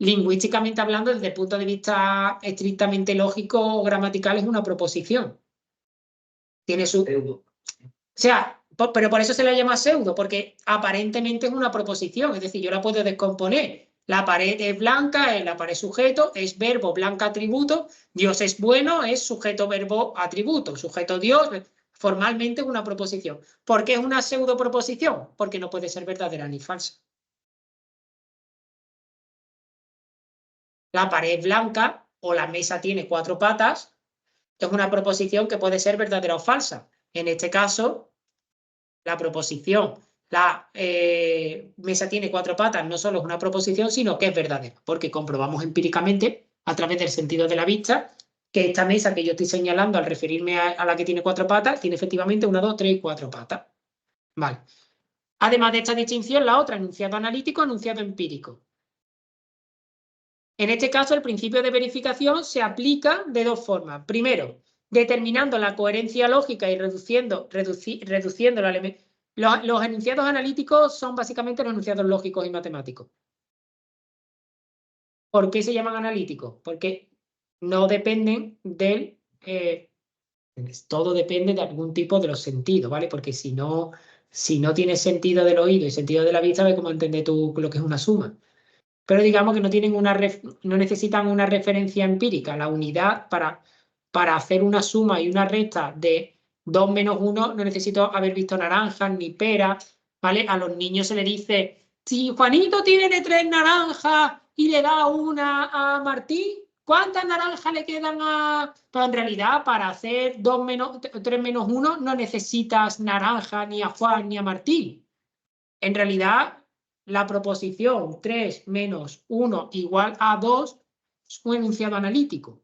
Lingüísticamente hablando, desde el punto de vista estrictamente lógico o gramatical, es una proposición. Tiene su... O sea, pero por eso se la llama pseudo, porque aparentemente es una proposición, es decir, yo la puedo descomponer. La pared es blanca, la pared sujeto, es verbo, blanca, atributo. Dios es bueno, es sujeto, verbo, atributo. Sujeto Dios, formalmente es una proposición. ¿Por qué es una pseudo proposición? Porque no puede ser verdadera ni falsa. La pared es blanca o la mesa tiene 4 patas, es una proposición que puede ser verdadera o falsa. En este caso, la proposición, la mesa tiene 4 patas, no solo es una proposición, sino que es verdadera, porque comprobamos empíricamente, a través del sentido de la vista, que esta mesa que yo estoy señalando al referirme a la que tiene 4 patas, tiene efectivamente 1, 2, 3 y 4 patas. Vale. Además de esta distinción, la otra, enunciado analítico, enunciado empírico. En este caso, el principio de verificación se aplica de dos formas. Primero, determinando la coherencia lógica y reduciendo la elementos. Los enunciados analíticos son básicamente los enunciados lógicos y matemáticos. ¿Por qué se llaman analíticos? Porque no dependen del... todo depende de algún tipo de los sentidos, ¿vale? Porque si no tienes sentido del oído y sentido de la vista, ¿ves cómo entender tú lo que es una suma? Pero digamos que no necesitan una referencia empírica. La unidad para hacer una suma y una resta de 2 menos 1 no necesito haber visto naranjas ni peras, ¿vale? A los niños se le dice, si Juanito tiene 3 naranjas y le da una a Martín, ¿cuántas naranjas le quedan a...? Pero en realidad para hacer 3 menos 1 no necesitas naranja ni a Juan ni a Martín. En realidad... la proposición 3 menos 1 igual a 2 es un enunciado analítico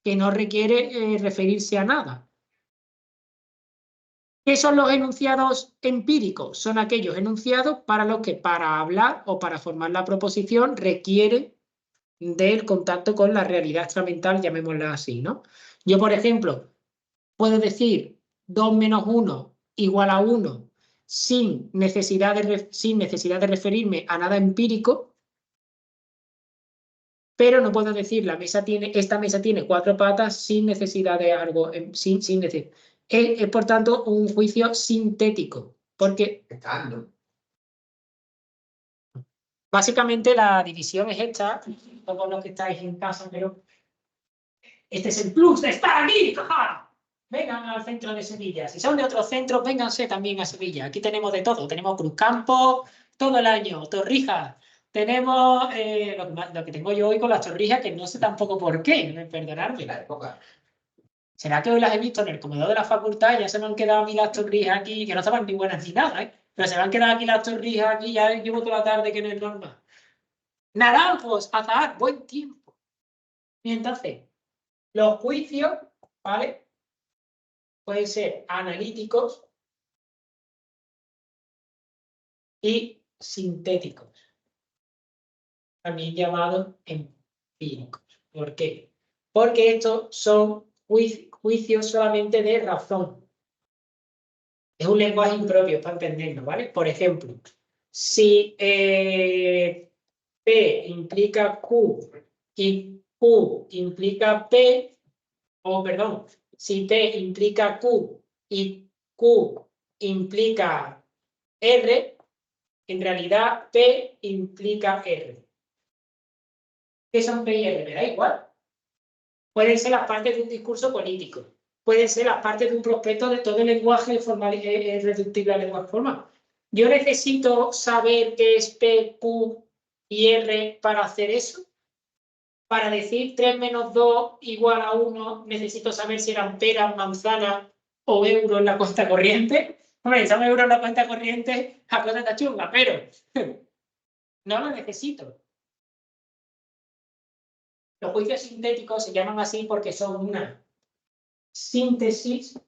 que no requiere referirse a nada. ¿Qué son los enunciados empíricos? Son aquellos enunciados para los que para hablar o para formar la proposición requiere del contacto con la realidad extramental, llamémosla así, ¿no? Yo, por ejemplo, puedo decir 2 menos 1 igual a 1 sin necesidad de referirme a nada empírico, pero no puedo decir esta mesa tiene 4 patas sin necesidad de algo, sin necesidad. Es, por tanto, un juicio sintético, porque Estando. básicamente la división es esta, todos los que estáis en casa, pero este es el plus de estar aquí, ¡jaja! Vengan al centro de Sevilla. Si son de otros centros, vénganse también a Sevilla. Aquí tenemos de todo. Tenemos Cruzcampo todo el año, Torrijas. Tenemos lo que tengo yo hoy con las torrijas, que no sé tampoco por qué, perdonadme. La época. ¿Será que hoy las he visto en el comedor de la facultad y ya se me han quedado a mí las torrijas aquí, que no estaban ni buenas ni nada, ¿eh? Pero se me han quedado aquí las torrijas aquí, ya llevo toda la tarde que no es normal. Naranjos, azahar, buen tiempo. Y entonces, los juicios, ¿vale? Pueden ser analíticos y sintéticos, también llamados empíricos. ¿Por qué? Porque estos son juicios solamente de razón. Es un lenguaje impropio para entenderlo, ¿vale? Por ejemplo, si P implica Q y Q implica P, o perdón, si P implica Q y Q implica R, en realidad P implica R. ¿Qué son P y R? Me da igual. Pueden ser las partes de un discurso político. Pueden ser las partes de un prospecto de todo el lenguaje formal reductible al lenguaje formal. Yo necesito saber qué es P, Q y R para hacer eso. Para decir 3 menos 2 igual a 1, necesito saber si eran peras, manzanas o euros en la cuenta corriente. Hombre, son euros en la cuenta corriente, la cosa está chunga, pero no lo necesito. Los juicios sintéticos se llaman así porque son una síntesis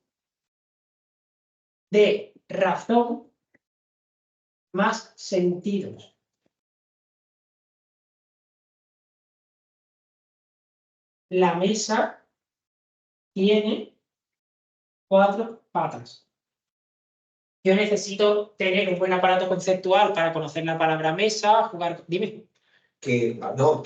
de razón más sentidos. La mesa tiene 4 patas. Yo necesito tener un buen aparato conceptual para conocer la palabra mesa, jugar... Dime. Que no,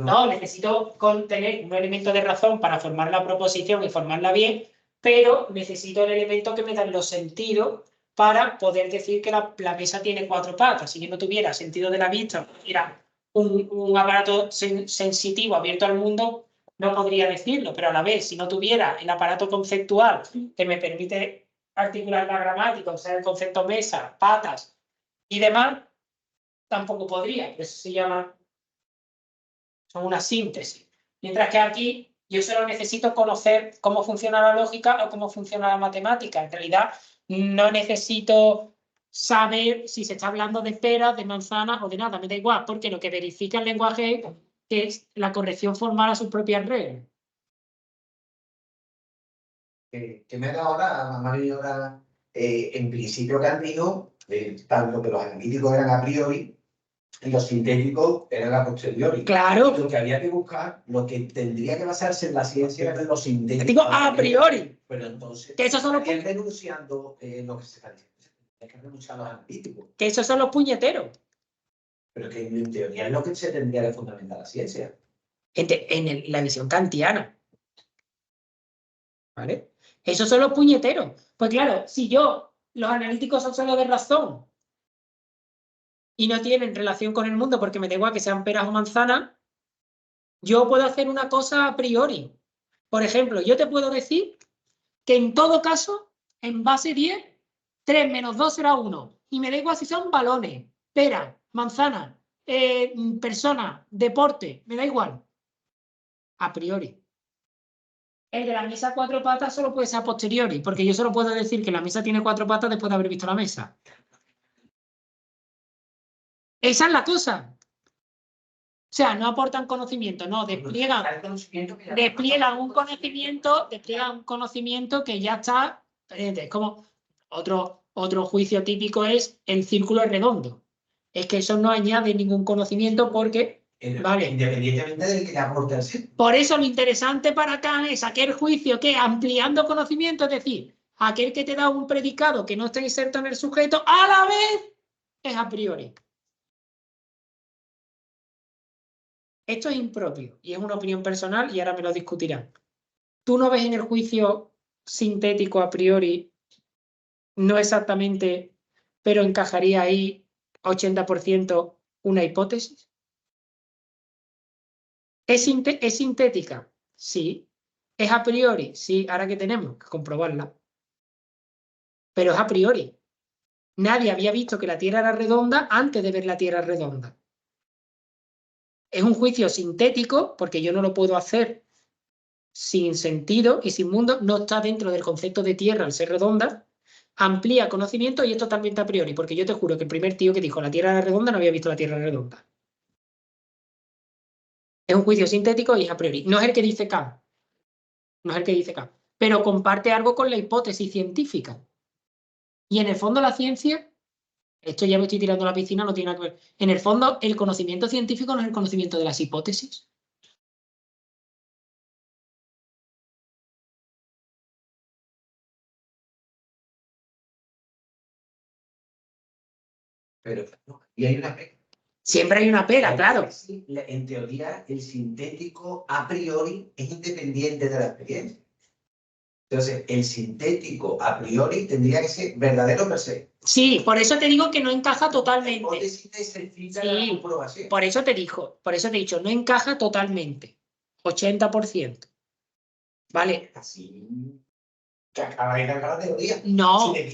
No, necesito tener un elemento de razón para formar la proposición y formarla bien, pero necesito el elemento que me da los sentidos para poder decir que la mesa tiene 4 patas. Si yo no tuviera sentido de la vista, tuviera un aparato sensitivo abierto al mundo, no podría decirlo, pero a la vez, si no tuviera el aparato conceptual que me permite articular la gramática, usar el concepto mesa, patas y demás, tampoco podría. Eso se llama, son una síntesis. Mientras que aquí yo solo necesito conocer cómo funciona la lógica o cómo funciona la matemática. En realidad no necesito saber si se está hablando de peras, de manzanas o de nada. Me da igual, porque lo que verifica el lenguaje es la corrección formal a sus propias reglas. Que me ha dado ahora, me ha venido ahora, en principio que han dicho, tanto que los analíticos eran a priori y los sintéticos eran a posteriori. Claro. Lo que había que buscar, lo que tendría que basarse en la ciencia de los sintéticos. Digo a priori. Pero entonces, que esos son los denunciando lo que se está diciendo. Hay que denunciar a los analíticos. Que esos son los puñeteros. Pero que en teoría es lo que se tendría que fundamentar la ciencia. En la visión kantiana. ¿Vale? Esos son los puñeteros. Pues claro, si los analíticos son solo de razón y no tienen relación con el mundo porque me da igual que sean peras o manzanas, yo puedo hacer una cosa a priori. Por ejemplo, yo te puedo decir que en todo caso, en base 10, 3 menos 2 será 1. Y me da igual si son balones, peras, manzanas, personas, deporte, me da igual. A priori. El de la mesa 4 patas solo puede ser a posteriori, porque yo solo puedo decir que la mesa tiene 4 patas después de haber visto la mesa. Esa es la cosa. O sea, no aportan conocimiento, no, despliegan un conocimiento que ya está. Es como otro juicio típico es el círculo redondo. Es que eso no añade ningún conocimiento porque, vale. Independientemente del que le aporte el sí. Por eso lo interesante para Kant es aquel juicio que, ampliando conocimiento, es decir, aquel que te da un predicado que no está inserto en el sujeto, a la vez es a priori. esto es impropio y es una opinión personal y ahora me lo discutirán. ¿Tú no ves en el juicio sintético a priori, no exactamente, pero encajaría ahí 80% una hipótesis? ¿Es sintética? Sí. ¿Es a priori? Sí, ahora que tenemos que comprobarla. Pero es a priori. Nadie había visto que la Tierra era redonda antes de ver la Tierra redonda. Es un juicio sintético porque yo no lo puedo hacer sin sentido y sin mundo, no está dentro del concepto de Tierra al ser redonda, amplía conocimiento y es totalmente a priori, porque yo te juro que el primer tío que dijo la Tierra era redonda no había visto la Tierra redonda. Es un juicio sintético y es a priori. No es el que dice Kant. No es el que dice Kant. Pero comparte algo con la hipótesis científica. Y en el fondo la ciencia, esto ya me estoy tirando a la piscina, no tiene nada que ver. En el fondo el conocimiento científico no es el conocimiento de las hipótesis. Pero no, y hay una pega. Siempre hay una pega, claro. En teoría, el sintético a priori es independiente de la experiencia. Entonces, el sintético a priori tendría que ser verdadero per se. Sí, por eso te digo que no encaja totalmente. La hipótesis necesita la comprobación. Por eso te he dicho, no encaja totalmente. 80%. ¿Vale? Así que acaba de cargar la teoría. No, Si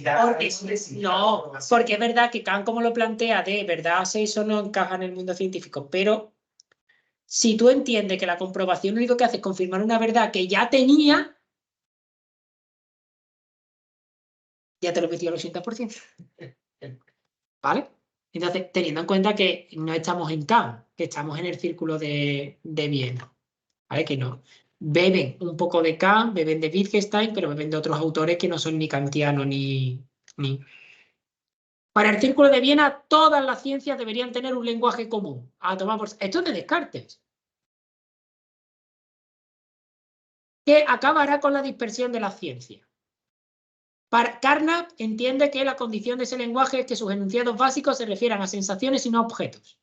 porque es verdad que Kant, como lo plantea, de verdad eso no encaja en el mundo científico, pero si tú entiendes que la comprobación lo único que hace es confirmar una verdad que ya tenía, ya te lo metió al 80%. ¿Vale? Entonces, teniendo en cuenta que no estamos en Kant, que estamos en el círculo de Viena, ¿vale? Que no. Beben un poco de Kant, beben de Wittgenstein, pero beben de otros autores que no son ni kantianos ni... Para el círculo de Viena, todas las ciencias deberían tener un lenguaje común. Esto es de Descartes. Que acabará con la dispersión de la ciencia. Carnap entiende que la condición de ese lenguaje es que sus enunciados básicos se refieran a sensaciones y no a objetos.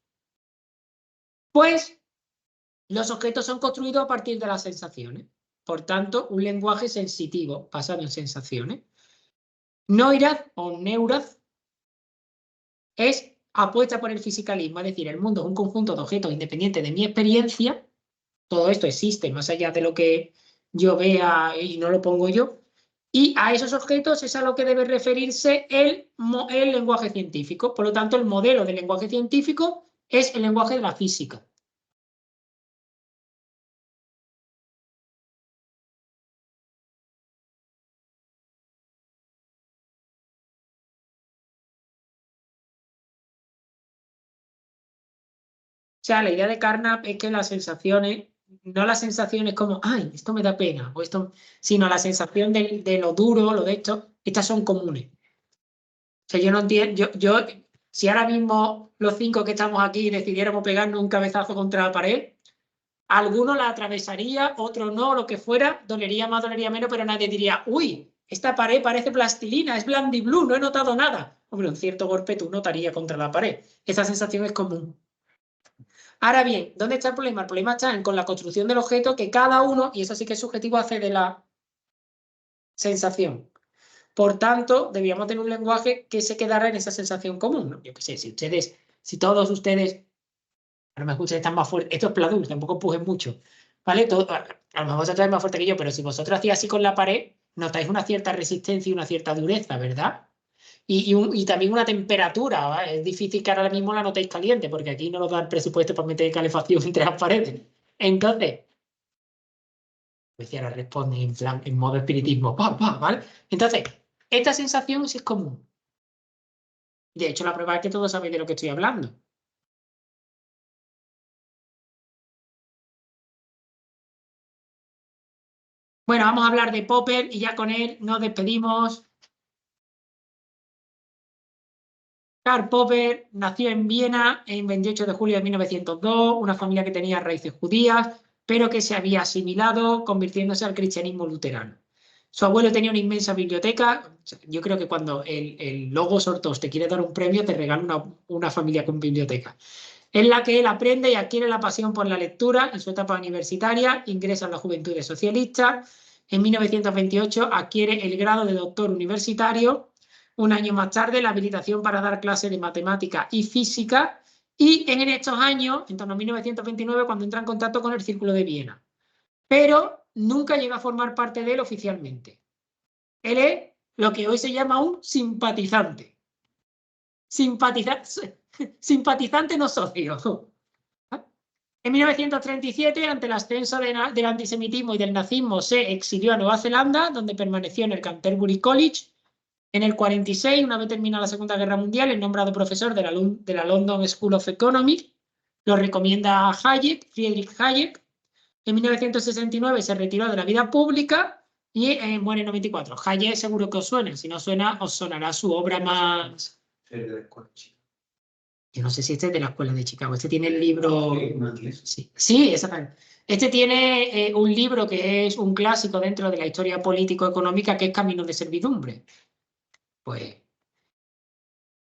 Pues los objetos son construidos a partir de las sensaciones. Por tanto, un lenguaje sensitivo basado en sensaciones. Neurath o Neurath es apuesta por el fisicalismo, es decir, el mundo es un conjunto de objetos independientes de mi experiencia. Todo esto existe más allá de lo que yo vea y no lo pongo yo. Y a esos objetos es a lo que debe referirse el lenguaje científico. Por lo tanto, el modelo del lenguaje científico es el lenguaje de la física. O sea, la idea de Carnap es que las sensaciones, no las sensaciones como, ay, esto me da pena, o esto, sino la sensación de lo duro, lo de esto, estas son comunes. O sea, yo no entiendo, si ahora mismo los 5 que estamos aquí decidiéramos pegarnos un cabezazo contra la pared, alguno la atravesaría, otro no, lo que fuera, dolería más, dolería menos, pero nadie diría, uy, esta pared parece plastilina, es blandiblue, no he notado nada. Hombre, un cierto golpe tú notarías contra la pared. Esa sensación es común. Ahora bien, ¿dónde está el problema? El problema está con la construcción del objeto que cada uno, y eso sí que es subjetivo, hace de la sensación. Por tanto, debíamos tener un lenguaje que se quedara en esa sensación común, ¿no? Yo qué sé, si todos ustedes, a lo mejor ustedes están más fuertes, esto es Pladul, tampoco empujen mucho, ¿vale? A lo mejor vosotros estáis más fuerte que yo, pero si vosotros hacíais así con la pared, notáis una cierta resistencia y una cierta dureza, ¿verdad? Y también una temperatura, ¿vale? Es difícil que ahora mismo la notéis caliente, porque aquí no nos dan presupuesto para meter calefacción entre las paredes. Entonces, pues ahora responde en plan, en modo espiritismo, ¿vale? Entonces, esta sensación sí es común. De hecho, la prueba es que todos sabéis de lo que estoy hablando. Bueno, vamos a hablar de Popper y ya con él nos despedimos. Karl Popper nació en Viena el 28 de julio de 1902, una familia que tenía raíces judías, pero que se había asimilado convirtiéndose al cristianismo luterano. Su abuelo tenía una inmensa biblioteca. Yo creo que cuando el Logos Orthos te quiere dar un premio, te regala una familia con biblioteca. en la que él aprende y adquiere la pasión por la lectura en su etapa universitaria, ingresa en las Juventudes Socialistas. En 1928 adquiere el grado de doctor universitario. Un año más tarde, la habilitación para dar clases de matemática y física. Y en estos años, en torno a 1929, cuando entra en contacto con el Círculo de Viena. Pero nunca llega a formar parte de él oficialmente. Él es lo que hoy se llama un simpatizante. Simpatizante no socio. En 1937, ante el ascenso del antisemitismo y del nazismo, se exilió a Nueva Zelanda, donde permaneció en el Canterbury College. En el 46, una vez terminada la Segunda Guerra Mundial, es nombrado profesor de la London School of Economics. Lo recomienda a Friedrich Hayek. En 1969 se retiró de la vida pública y muere en 94. Hayek seguro que os suena. Si no suena, os sonará su obra más... Yo no sé si este es de la Escuela de Chicago. Este tiene el libro... Sí, exactamente. Este tiene un libro que es un clásico dentro de la historia político-económica, que es Caminos de Servidumbre. Pues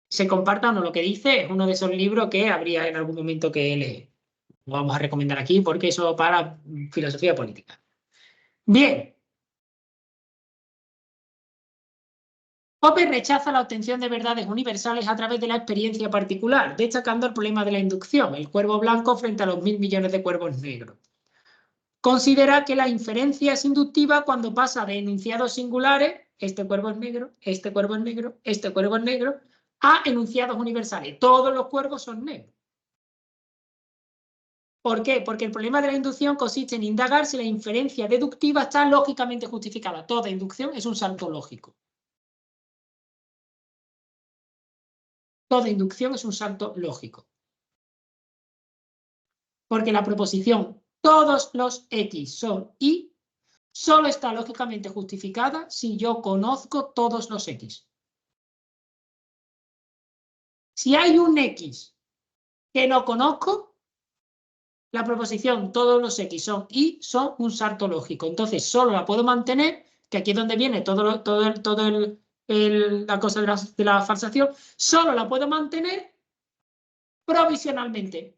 se comparta o no lo que dice, es uno de esos libros que habría en algún momento que leer. Lo vamos a recomendar aquí porque eso para filosofía política. Bien. Popper rechaza la obtención de verdades universales a través de la experiencia particular, destacando el problema de la inducción, el cuervo blanco frente a los 1000 millones de cuervos negros. Considera que la inferencia es inductiva cuando pasa de enunciados singulares, este cuervo es negro, este cuervo es negro, este cuervo es negro, a enunciados universales. Todos los cuervos son negros. ¿Por qué? Porque el problema de la inducción consiste en indagar si la inferencia deductiva está lógicamente justificada. Toda inducción es un salto lógico. Toda inducción es un salto lógico. Porque la proposición todos los X son Y solo está lógicamente justificada si yo conozco todos los X. Si hay un X que no conozco, la proposición todos los X son Y son un salto lógico. Entonces solo la puedo mantener, que aquí es donde viene la cosa de la falsación, solo la puedo mantener provisionalmente.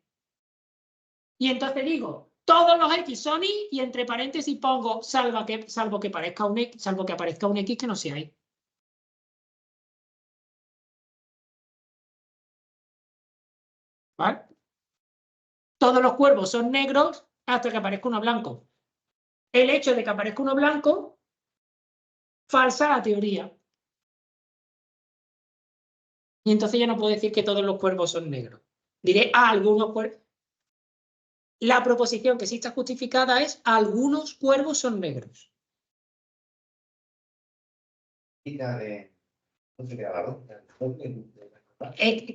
Y entonces digo, todos los X son Y y entre paréntesis pongo salvo que aparezca un X que no sea Y. ¿Vale? Todos los cuervos son negros hasta que aparezca uno blanco. El hecho de que aparezca uno blanco falsa la teoría. Y entonces ya no puedo decir que todos los cuervos son negros. Diré, algunos cuervos. La proposición que sí está justificada es algunos cuervos son negros.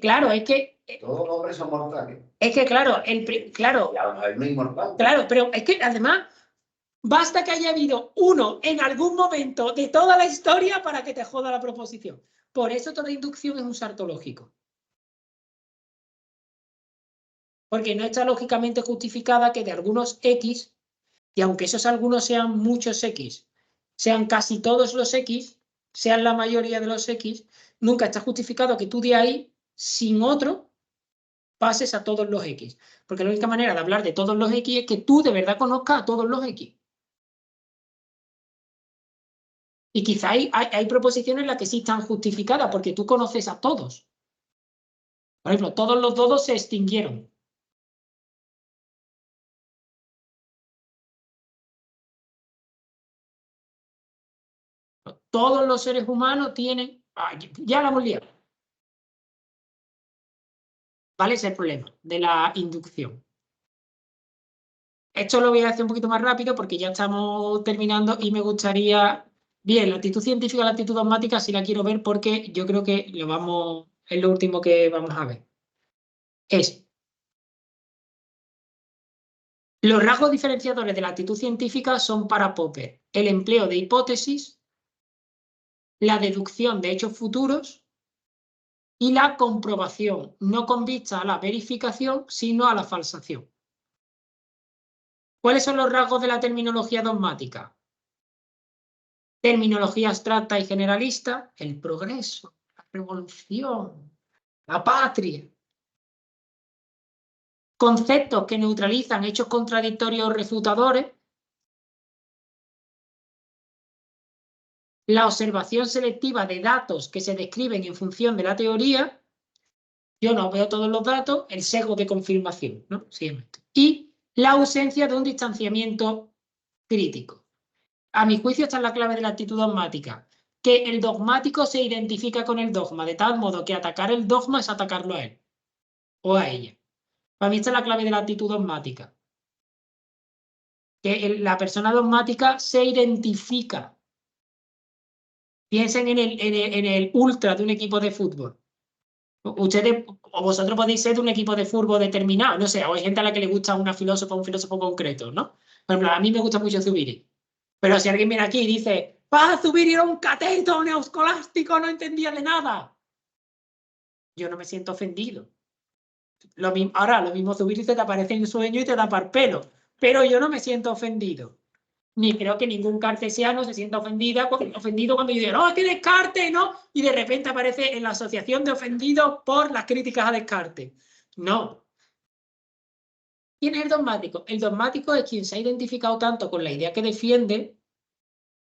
Claro, es que... Todos los hombres son mortales. Es que claro, claro. Y a lo mejor no es inmortal. Claro, pero es que además basta que haya habido uno en algún momento de toda la historia para que te joda la proposición. Por eso toda inducción es un salto lógico. Porque no está lógicamente justificada que de algunos X, y aunque esos algunos sean muchos X, sean casi todos los X, sean la mayoría de los X, nunca está justificado que tú de ahí, sin otro, pases a todos los X. Porque la única manera de hablar de todos los X es que tú de verdad conozcas a todos los X. Y quizá hay proposiciones en las que sí están justificadas porque tú conoces a todos. Por ejemplo, todos los dodos se extinguieron. Todos los seres humanos tienen... ya la hemos liado. ¿Vale? Ese es el problema de la inducción. Esto lo voy a hacer un poquito más rápido porque ya estamos terminando y me gustaría... Bien, la actitud científica y la actitud dogmática sí la quiero ver porque yo creo que es lo último que vamos a ver. Los rasgos diferenciadores de la actitud científica son para Popper el empleo de hipótesis, la deducción de hechos futuros y la comprobación, no con vista a la verificación, sino a la falsación. ¿Cuáles son los rasgos de la terminología dogmática? Terminología abstracta y generalista, el progreso, la revolución, la patria. conceptos que neutralizan hechos contradictorios o refutadores, la observación selectiva de datos que se describen en función de la teoría, yo no veo todos los datos, el sesgo de confirmación, ¿no? Y la ausencia de un distanciamiento crítico. A mi juicio esta es la clave de la actitud dogmática, que el dogmático se identifica con el dogma, de tal modo que atacar el dogma es atacarlo a él o a ella. Para mí esta es la clave de la actitud dogmática. Que la persona dogmática se identifica. Piensen en el ultra de un equipo de fútbol. Ustedes o vosotros podéis ser de un equipo de fútbol determinado, no sé, o hay gente a la que le gusta un filósofo concreto, ¿no? Por ejemplo, a mí me gusta mucho Zubiri. Pero si alguien viene aquí y dice, Zubiri era un cateto neoscolástico, no entendía de nada, yo no me siento ofendido. Ahora, lo mismo Zubiri te aparece en sueño y te da par pelo, pero yo no me siento ofendido. Ni creo que ningún cartesiano se sienta ofendido cuando yo digo, no, es que Descartes, ¿no? Y de repente aparece en la asociación de ofendidos por las críticas a Descartes. No. ¿Quién es el dogmático? El dogmático es quien se ha identificado tanto con la idea que defiende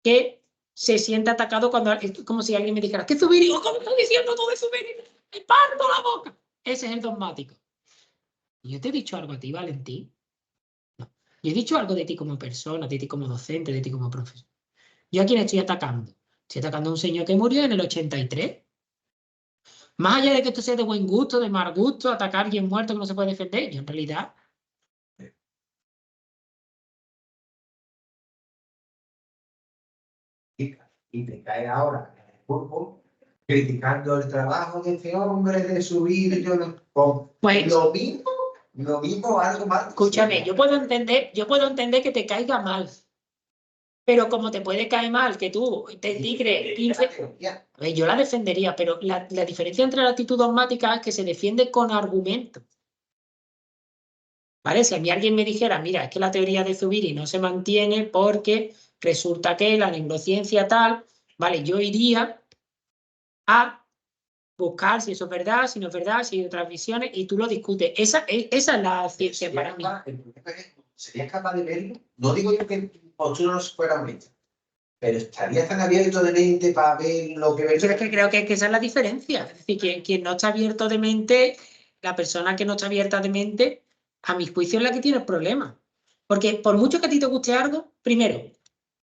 que se siente atacado cuando es como si alguien me dijera, ¿qué Zubiri? ¿Cómo estás diciendo tú de Zubiri? ¡Me parto la boca! Ese es el dogmático. ¿Y yo te he dicho algo a ti, Valentín? No. Yo he dicho algo de ti como persona, de ti como docente, de ti como profesor. ¿Yo a quién estoy atacando? Estoy atacando a un señor que murió en el 83. Más allá de que esto sea de buen gusto, de mal gusto, atacar a alguien muerto que no se puede defender, yo en realidad... Y te cae ahora en el fútbol criticando el trabajo de este hombre de subir, Pues, lo mismo, algo más. Escúchame, yo puedo entender que te caiga mal. Pero como te puede caer mal que tú te tigre 15... A ver, yo la defendería, pero la diferencia entre la actitud dogmática es que se defiende con argumentos. ¿Vale? Si a mí alguien me dijera, mira, es que la teoría de Zubiri no se mantiene porque resulta que la neurociencia tal, vale, yo iría a buscar si eso es verdad, si no es verdad, si hay otras visiones, y tú lo discutes. Esa es la ciencia para mí. ¿Serías capaz de verlo? No digo yo que postura no fuera honesta, pero estarías tan abierto de mente para ver lo que ves. Yo es que creo que esa es la diferencia. Es decir, quien no está abierto de mente, la persona que no está abierta de mente, a mi juicio es la que tiene el problema. Porque por mucho que a ti te guste algo, primero,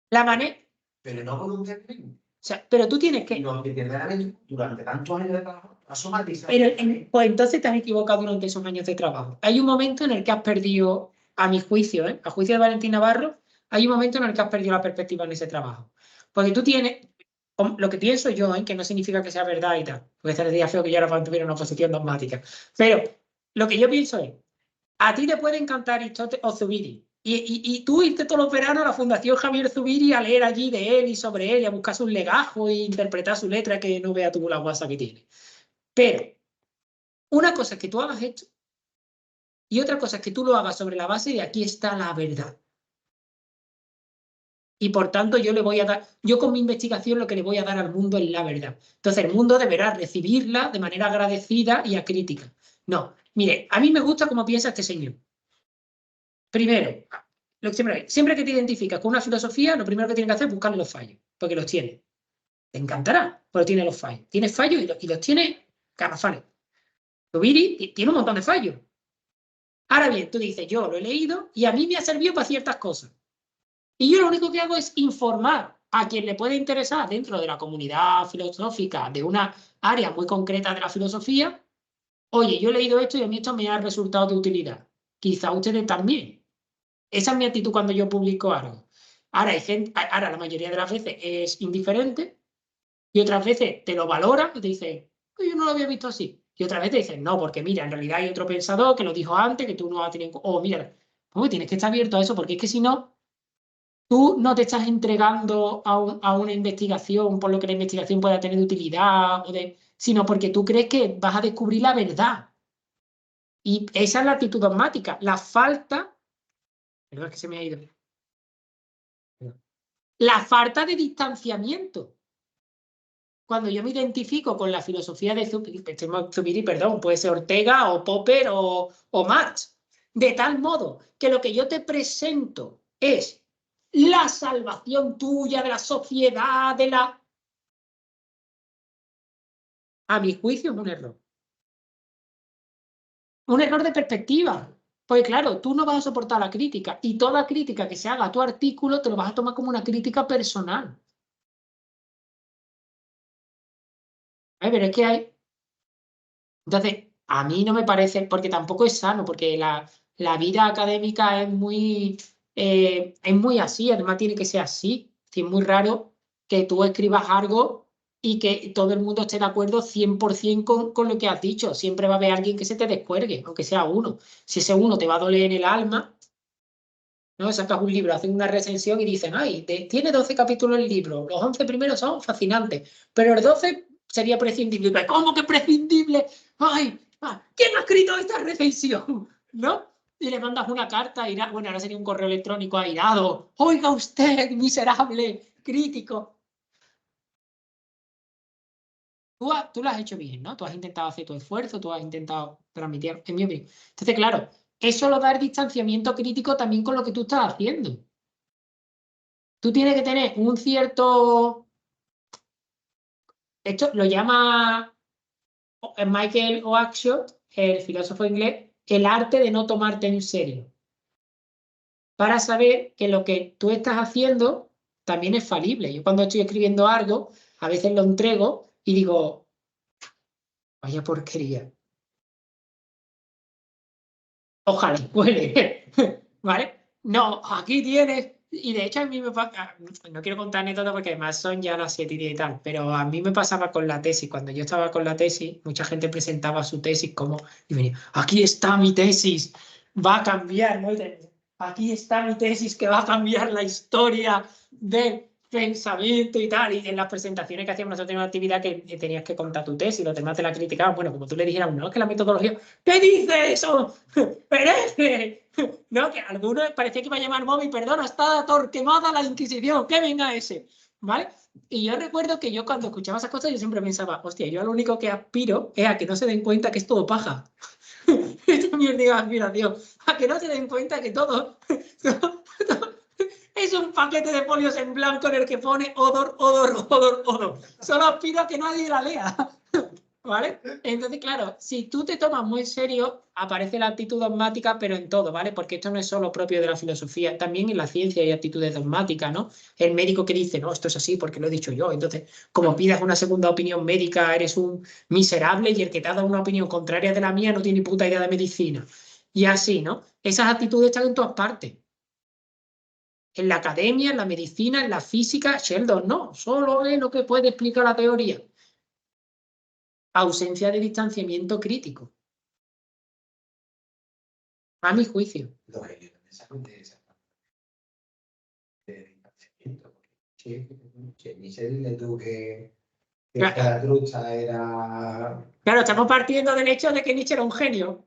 la manera... Pero no con un término. O sea, pero tú tienes que... No, que durante tantos años de trabajo, asomatizar. Pero pues entonces te has equivocado durante esos años de trabajo. Hay un momento en el que has perdido, a mi juicio, a juicio de Valentín Navarro, hay un momento en el que has perdido la perspectiva en ese trabajo. Porque tú tienes, lo que pienso yo, que no significa que sea verdad y tal, porque estaría feo que yo ahora tuviera una posición dogmática, pero lo que yo pienso es, a ti te puede encantar Aristóteles o Zubiri, y tú irte todos los veranos a la Fundación Javier Zubiri a leer allí de él y sobre él, y a buscar sus legajos e interpretar su letra, que no vea tú la guasa que tiene. Pero una cosa es que tú hagas esto y otra cosa es que tú lo hagas sobre la base de aquí está la verdad. Y por tanto yo con mi investigación lo que le voy a dar al mundo es la verdad. Entonces el mundo deberá recibirla de manera agradecida y acrítica. No, mire, a mí me gusta cómo piensa este señor. Primero, siempre que te identificas con una filosofía, lo primero que tienes que hacer es buscarle los fallos, porque los tiene. Te encantará, pero tiene los fallos. Tiene fallos y los tiene garrafales. Zubiri tiene un montón de fallos. Ahora bien, tú dices, yo lo he leído y a mí me ha servido para ciertas cosas. Y yo lo único que hago es informar a quien le puede interesar dentro de la comunidad filosófica de una área muy concreta de la filosofía. Oye, yo he leído esto y a mí esto me ha resultado de utilidad. Quizá ustedes también. Esa es mi actitud cuando yo publico algo. Ahora la mayoría de las veces es indiferente y otras veces te lo valora y te dice, yo no lo había visto así. Y otra vez te dicen, no, porque mira, en realidad hay otro pensador que lo dijo antes, que tú no has tenido... O mira, pues tienes que estar abierto a eso, porque es que si no, tú no te estás entregando a una investigación por lo que la investigación pueda tener utilidad, sino porque tú crees que vas a descubrir la verdad. Y esa es la actitud dogmática. La falta... Perdón, es que se me ha ido. La falta de distanciamiento. Cuando yo me identifico con la filosofía de Zubiri, perdón, puede ser Ortega o Popper o Marx. De tal modo que lo que yo te presento es la salvación tuya, de la sociedad, de la... A mi juicio es un error. Un error de perspectiva. Pues claro, tú no vas a soportar la crítica y toda crítica que se haga a tu artículo te lo vas a tomar como una crítica personal. Pero es que hay... Entonces, a mí no me parece, porque tampoco es sano, porque la vida académica es muy así, además tiene que ser así. Es muy raro que tú escribas algo y que todo el mundo esté de acuerdo 100% con lo que has dicho. Siempre va a haber alguien que se te descuelgue, aunque sea uno. Si ese uno te va a doler en el alma, ¿no? Sacas un libro, hacen una recensión y dicen, ay, tiene 12 capítulos el libro, los 11 primeros son fascinantes, pero el 12 sería prescindible. ¿Cómo que prescindible? ¡Ay! ¿Quién ha escrito esta recensión? ¿No? Y le mandas una carta, bueno, ahora sería un correo electrónico airado. Oiga usted, miserable crítico. Tú lo has hecho bien, ¿no? Tú has intentado hacer tu esfuerzo, tú has intentado transmitir, en mi opinión. Entonces, claro, eso lo da el distanciamiento crítico también con lo que tú estás haciendo. Tú tienes que tener un cierto... Esto lo llama Michael Oakeshott, el filósofo inglés, el arte de no tomarte en serio. Para saber que lo que tú estás haciendo también es falible. Yo cuando estoy escribiendo algo, a veces lo entrego y digo, vaya porquería. Ojalá huele, ¿vale? No, aquí tienes... Y de hecho a mí me pasa, no quiero contar anécdotas porque además son ya las 7:10 y tal, pero a mí me pasaba con la tesis. Cuando yo estaba con la tesis, mucha gente presentaba su tesis como, y venía, aquí está mi tesis, va a cambiar, ¿no? Aquí está mi tesis que va a cambiar la historia del pensamiento y tal. Y en las presentaciones que hacíamos nosotros teníamos una actividad que tenías que contar tu tesis, los demás te la criticaban. Bueno, como tú le dijeras, no, es que la metodología, ¿qué dice eso? ¡Perece! No, que algunos parecía que iba a llamar móvil, perdona, está torquemada la Inquisición, que venga ese, ¿vale? Y yo recuerdo que yo cuando escuchaba esas cosas yo siempre pensaba, hostia, yo lo único que aspiro es a que no se den cuenta que es todo paja. Esta mierda aspiración, a que no se den cuenta que todo es un paquete de folios en blanco en el que pone odor, odor, odor, odor. Solo aspiro a que nadie la lea. ¿Vale? Entonces, claro, si tú te tomas muy en serio, aparece la actitud dogmática, pero en todo, ¿vale? Porque esto no es solo propio de la filosofía, también en la ciencia hay actitudes dogmáticas, ¿no? El médico que dice, no, esto es así porque lo he dicho yo. Entonces, como pidas una segunda opinión médica, eres un miserable y el que te ha dado una opinión contraria de la mía no tiene ni puta idea de medicina. Y así, ¿no? Esas actitudes están en todas partes. En la academia, en la medicina, en la física, Sheldon no, solo es lo que puede explicar la teoría. Ausencia de distanciamiento crítico. A mi juicio. Los genios también se hacen de esa de distanciamiento. Nietzsche le tuvo que la trucha era... Claro, estamos partiendo del hecho de que Nietzsche era un genio.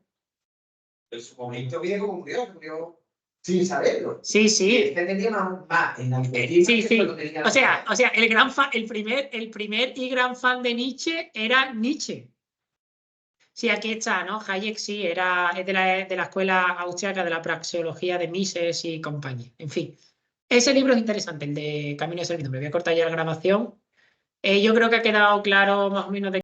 En su momento viene como murió sin saberlo. Sí, sí. Este tenía más en la Sí, sí. O sea, el primer y gran fan de Nietzsche era Nietzsche. Sí, aquí está, ¿no? Hayek sí, es de la escuela austriaca de la praxeología de Mises y compañía. En fin, ese libro es interesante, el de Camino de Servidumbre. Voy a cortar ya la grabación. Yo creo que ha quedado claro más o menos de